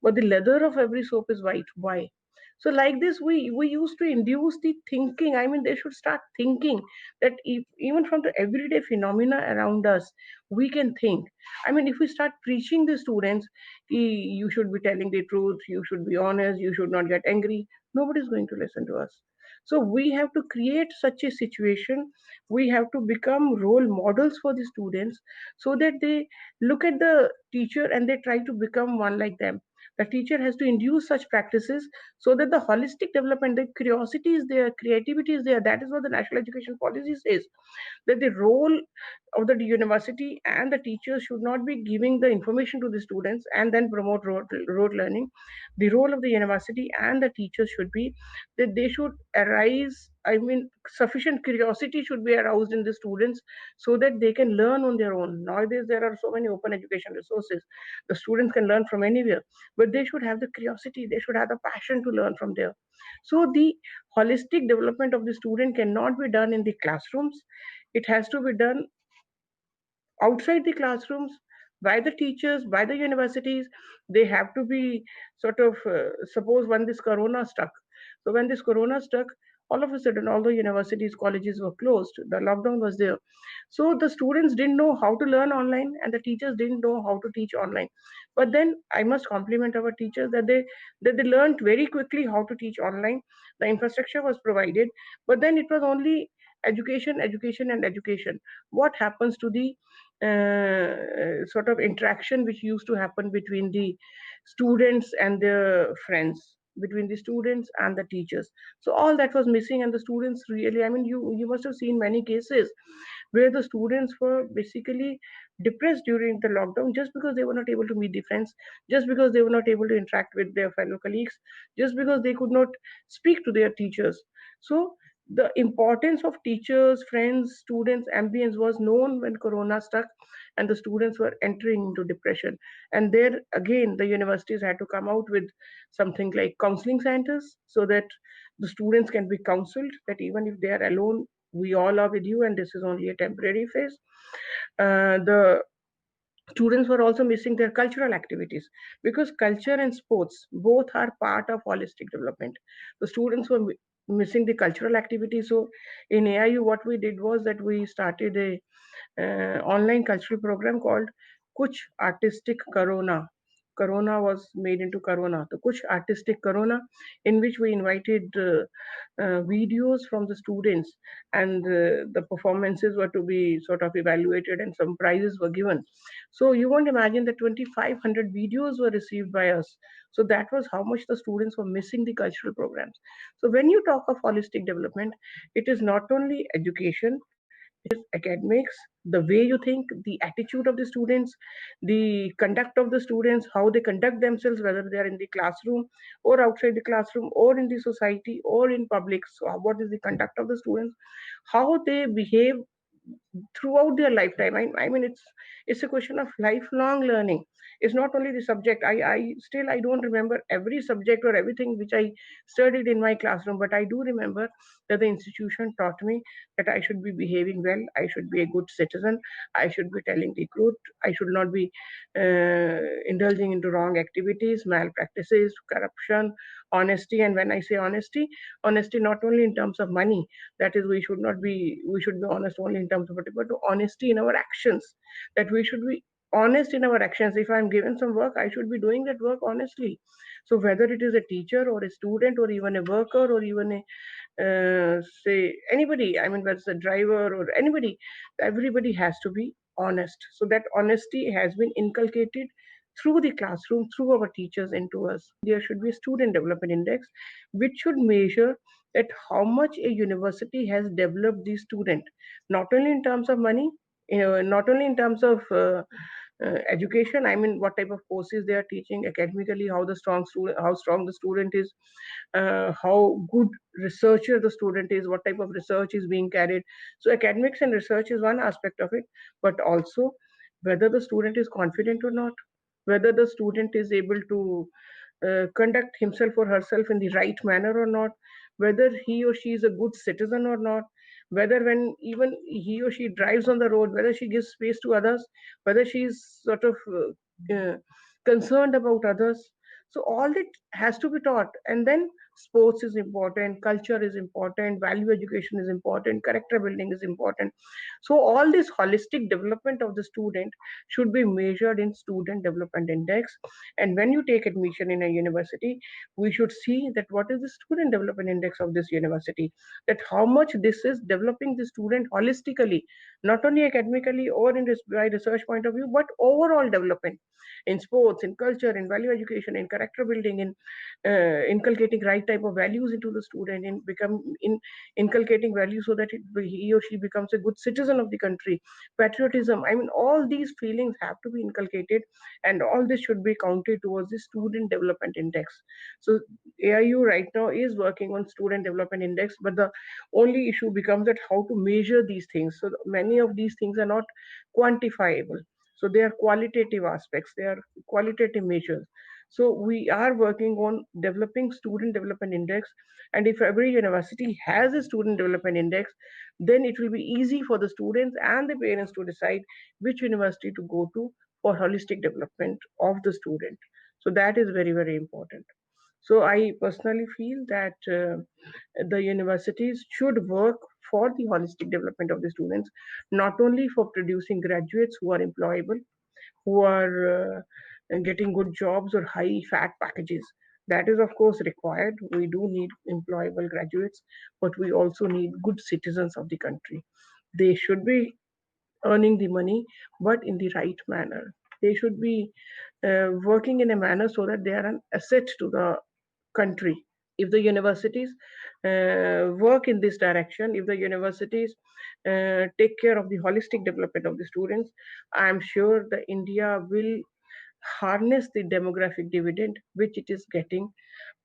But the leather of every soap is white. Why? So like this, we used to induce the thinking. I mean, they should start thinking that if, even from the everyday phenomena around us, we can think. I mean, if we start preaching the students, you should be telling the truth, you should be honest, you should not get angry, nobody's going to listen to us. So we have to create such a situation. We have to become role models for the students, so that they look at the teacher and they try to become one like them. The teacher has to induce such practices, so that the holistic development, the curiosity is there, creativity is there. That is what the national education policy says, that the role of the university and the teachers should not be giving the information to the students and then promote rote learning. The role of the university and the teachers should be that they should arise, I mean, sufficient curiosity should be aroused in the students, so that they can learn on their own. Nowadays there are so many open education resources, the students can learn from anywhere, but they should have the curiosity, they should have the passion to learn from there. So the holistic development of the student cannot be done in the classrooms, it has to be done outside the classrooms, by the teachers, by the universities. They have to be sort of suppose when this corona struck, so when this corona struck, all of a sudden all the universities, colleges were closed, the lockdown was there. So the students didn't know how to learn online, and the teachers didn't know how to teach online. But then I must compliment our teachers that they learned very quickly how to teach online. The infrastructure was provided, but then it was only education, education, and education. What happens to the sort of interaction which used to happen between the students and their friends, between the students and the teachers? So all that was missing, and the students really, I mean, you must have seen many cases where the students were basically depressed during the lockdown, just because they were not able to meet the friends, just because they were not able to interact with their fellow colleagues, just because they could not speak to their teachers. So the importance of teachers, friends, students, ambience was known when corona struck, and the students were entering into depression. And there again, the universities had to come out with something like counseling centers, so that the students can be counseled, that even if they are alone, we all are with you, and this is only a temporary phase. The students were also missing their cultural activities, because culture and sports both are part of holistic development. The students were missing the cultural activity. So in AIU, what we did was that we started a online cultural program called Kuch Artistic Corona. Corona was made into Corona. The Kuch Artistic Corona, in which we invited videos from the students, and the performances were to be sort of evaluated and some prizes were given. So you won't imagine that 2,500 videos were received by us. So that was how much the students were missing the cultural programs. So when you talk of holistic development, it is not only education, it is academics, the way you think, the attitude of the students, the conduct of the students, how they conduct themselves, whether they are in the classroom or outside the classroom or in the society or in public. So what is the conduct of the students, how they behave throughout their lifetime. I mean, it's a question of lifelong learning. It's not only the subject. I don't remember every subject or everything which I studied in my classroom, but I do remember that the institution taught me that I should be behaving well, I should be a good citizen, I should be telling the truth, I should not be indulging into wrong activities, malpractices, corruption, honesty. And when I say honesty, honesty not only in terms of money, that is, we should be honest only in terms of it, but honesty in our actions, that we should be honest in our actions. If I'm given some work, I should be doing that work honestly. So whether it is a teacher or a student or even a worker or even a say anybody, I mean, whether it's a driver or anybody, everybody has to be honest. So that honesty has been inculcated through the classroom, through our teachers into us. There should be a student development index which should measure that how much a university has developed the student, not only in terms of money, not only in terms of education. I mean, what type of courses they are teaching academically, how strong the student is, how good researcher the student is, what type of research is being carried. So academics and research is one aspect of it, but also whether the student is confident or not, whether the student is able to conduct himself or herself in the right manner or not, whether he or she is a good citizen or not, whether when even he or she drives on the road, whether she gives space to others, whether she is sort of concerned about others. So all that has to be taught. And then sports is important, culture is important, value education is important, character building is important. So all this holistic development of the student should be measured in student development index. And when you take admission in a university, we should see that what is the student development index of this university, that how much this is developing the student holistically, not only academically or in by research point of view, but overall development in sports, in culture, in value education, in character building, in inculcating right type of values into the student, in inculcating values so that he or she becomes a good citizen of the country, patriotism. I mean, all these feelings have to be inculcated, and all this should be counted towards the student development index. So AIU right now is working on student development index, but the only issue becomes that how to measure these things. So many of these things are not quantifiable. So they are qualitative aspects, they are qualitative measures. So we are working on developing student development index. And if every university has a student development index, then it will be easy for the students and the parents to decide which university to go to for holistic development of the student. So that is very, very important. So I personally feel that the universities should work for the holistic development of the students, not only for producing graduates who are employable, who are getting good jobs or high fat packages. That is, of course, required. We do need employable graduates, but we also need good citizens of the country. They should be earning the money, but in the right manner. They should be working in a manner so that they are an asset to the country. If the universities work in this direction, if the universities take care of the holistic development of the students, I am sure that India will harness the demographic dividend which it is getting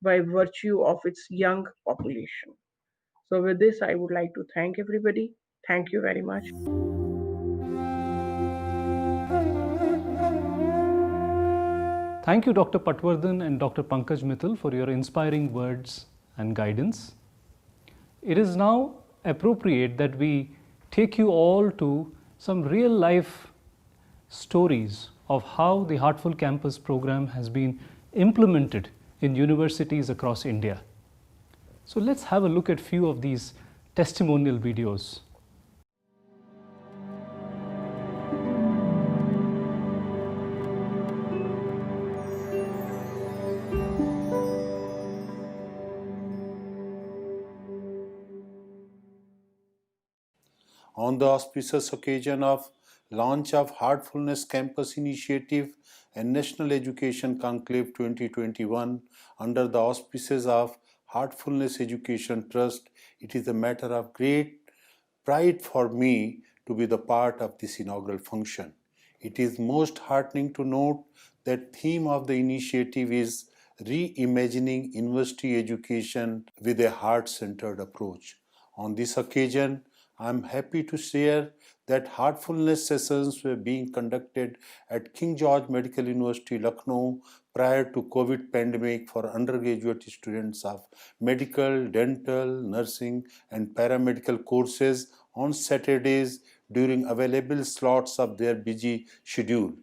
by virtue of its young population. So with this, I would like to thank everybody. Thank you very much. Thank you, Dr. Patwardhan and Dr. Pankaj Mittal, for your inspiring words and guidance. It is now appropriate that we take you all to some real life stories of how the Heartful Campus program has been implemented in universities across India. So let's have a look at few of these testimonial videos. On the auspicious occasion of launch of Heartfulness Campus Initiative and National Education Conclave 2021 under the auspices of Heartfulness Education Trust, it is a matter of great pride for me to be the part of this inaugural function. It is most heartening to note that theme of the initiative is reimagining university education with a heart-centered approach. On this occasion, I am happy to share that Heartfulness sessions were being conducted at King George Medical University, Lucknow, prior to COVID pandemic for undergraduate students of medical, dental, nursing and paramedical courses on Saturdays during available slots of their busy schedule.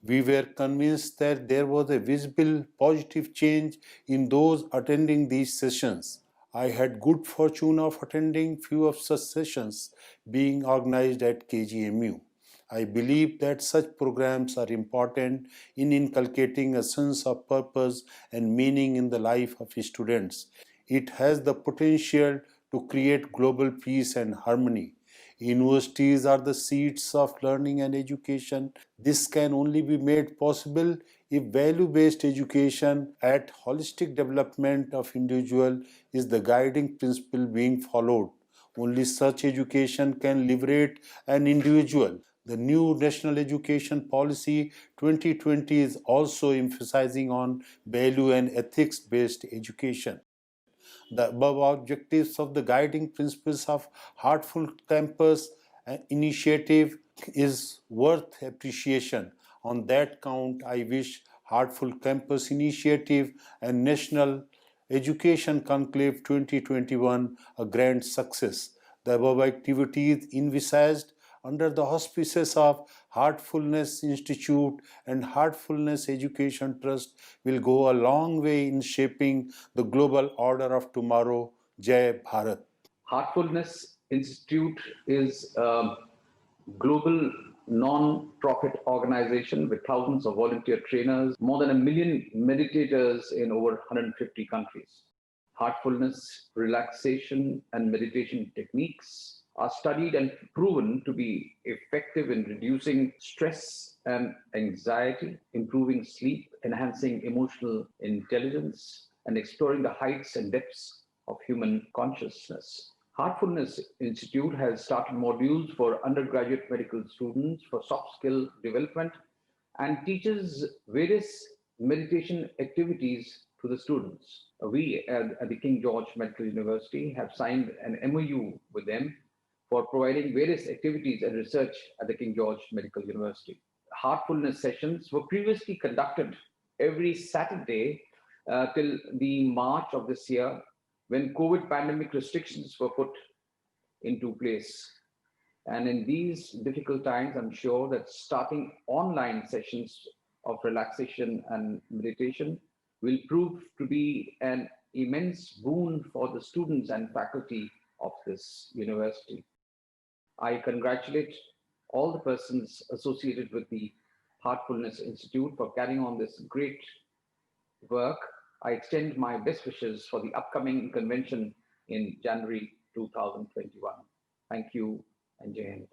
We were convinced that there was a visible positive change in those attending these sessions. I had good fortune of attending few of such sessions being organized at KGMU. I believe that such programs are important in inculcating a sense of purpose and meaning in the life of students. It has the potential to create global peace and harmony. Universities are the seats of learning and education. This can only be made possible if value-based education at holistic development of individual is the guiding principle being followed. Only such education can liberate an individual. The new National Education Policy 2020 is also emphasizing on value and ethics-based education. The above objectives of the guiding principles of Heartful Campus Initiative is worth appreciation. On that count, I wish Heartful Campus Initiative and National Education Conclave 2021 a grand success. The above activities envisaged under the auspices of Heartfulness Institute and Heartfulness Education Trust will go a long way in shaping the global order of tomorrow. Jai Bharat. Heartfulness Institute is a global non-profit organization with thousands of volunteer trainers, more than 1 million meditators in over 150 countries. Heartfulness, relaxation, and meditation techniques are studied and proven to be effective in reducing stress and anxiety, improving sleep, enhancing emotional intelligence, and exploring the heights and depths of human consciousness. Heartfulness Institute has started modules for undergraduate medical students for soft skill development and teaches various meditation activities to the students. We at the King George Medical University have signed an MOU with them for providing various activities and research at the King George Medical University. Heartfulness sessions were previously conducted every Saturday till the March of this year, when COVID pandemic restrictions were put into place. And in these difficult times, I'm sure that starting online sessions of relaxation and meditation will prove to be an immense boon for the students and faculty of this university. I congratulate all the persons associated with the Heartfulness Institute for carrying on this great work. I extend my best wishes for the upcoming convention in January 2021. Thank you and Jai Hind.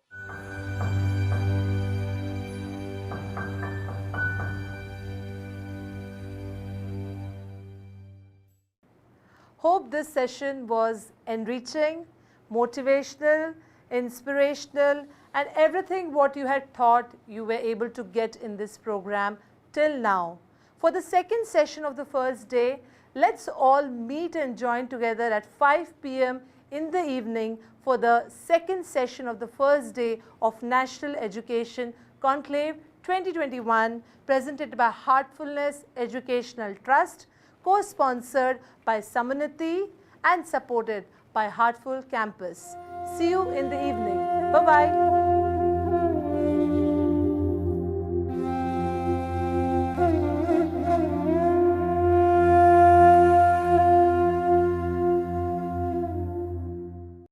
Hope this session was enriching, motivational, inspirational, and everything what you had thought you were able to get in this program till now. For the second session of the first day, let's all meet and join together at 5 p.m. in the evening for the second session of the first day of National Education Conclave 2021, presented by Heartfulness Educational Trust, co-sponsored by Samanati and supported by Heartful Campus. See you in the evening. Bye-bye.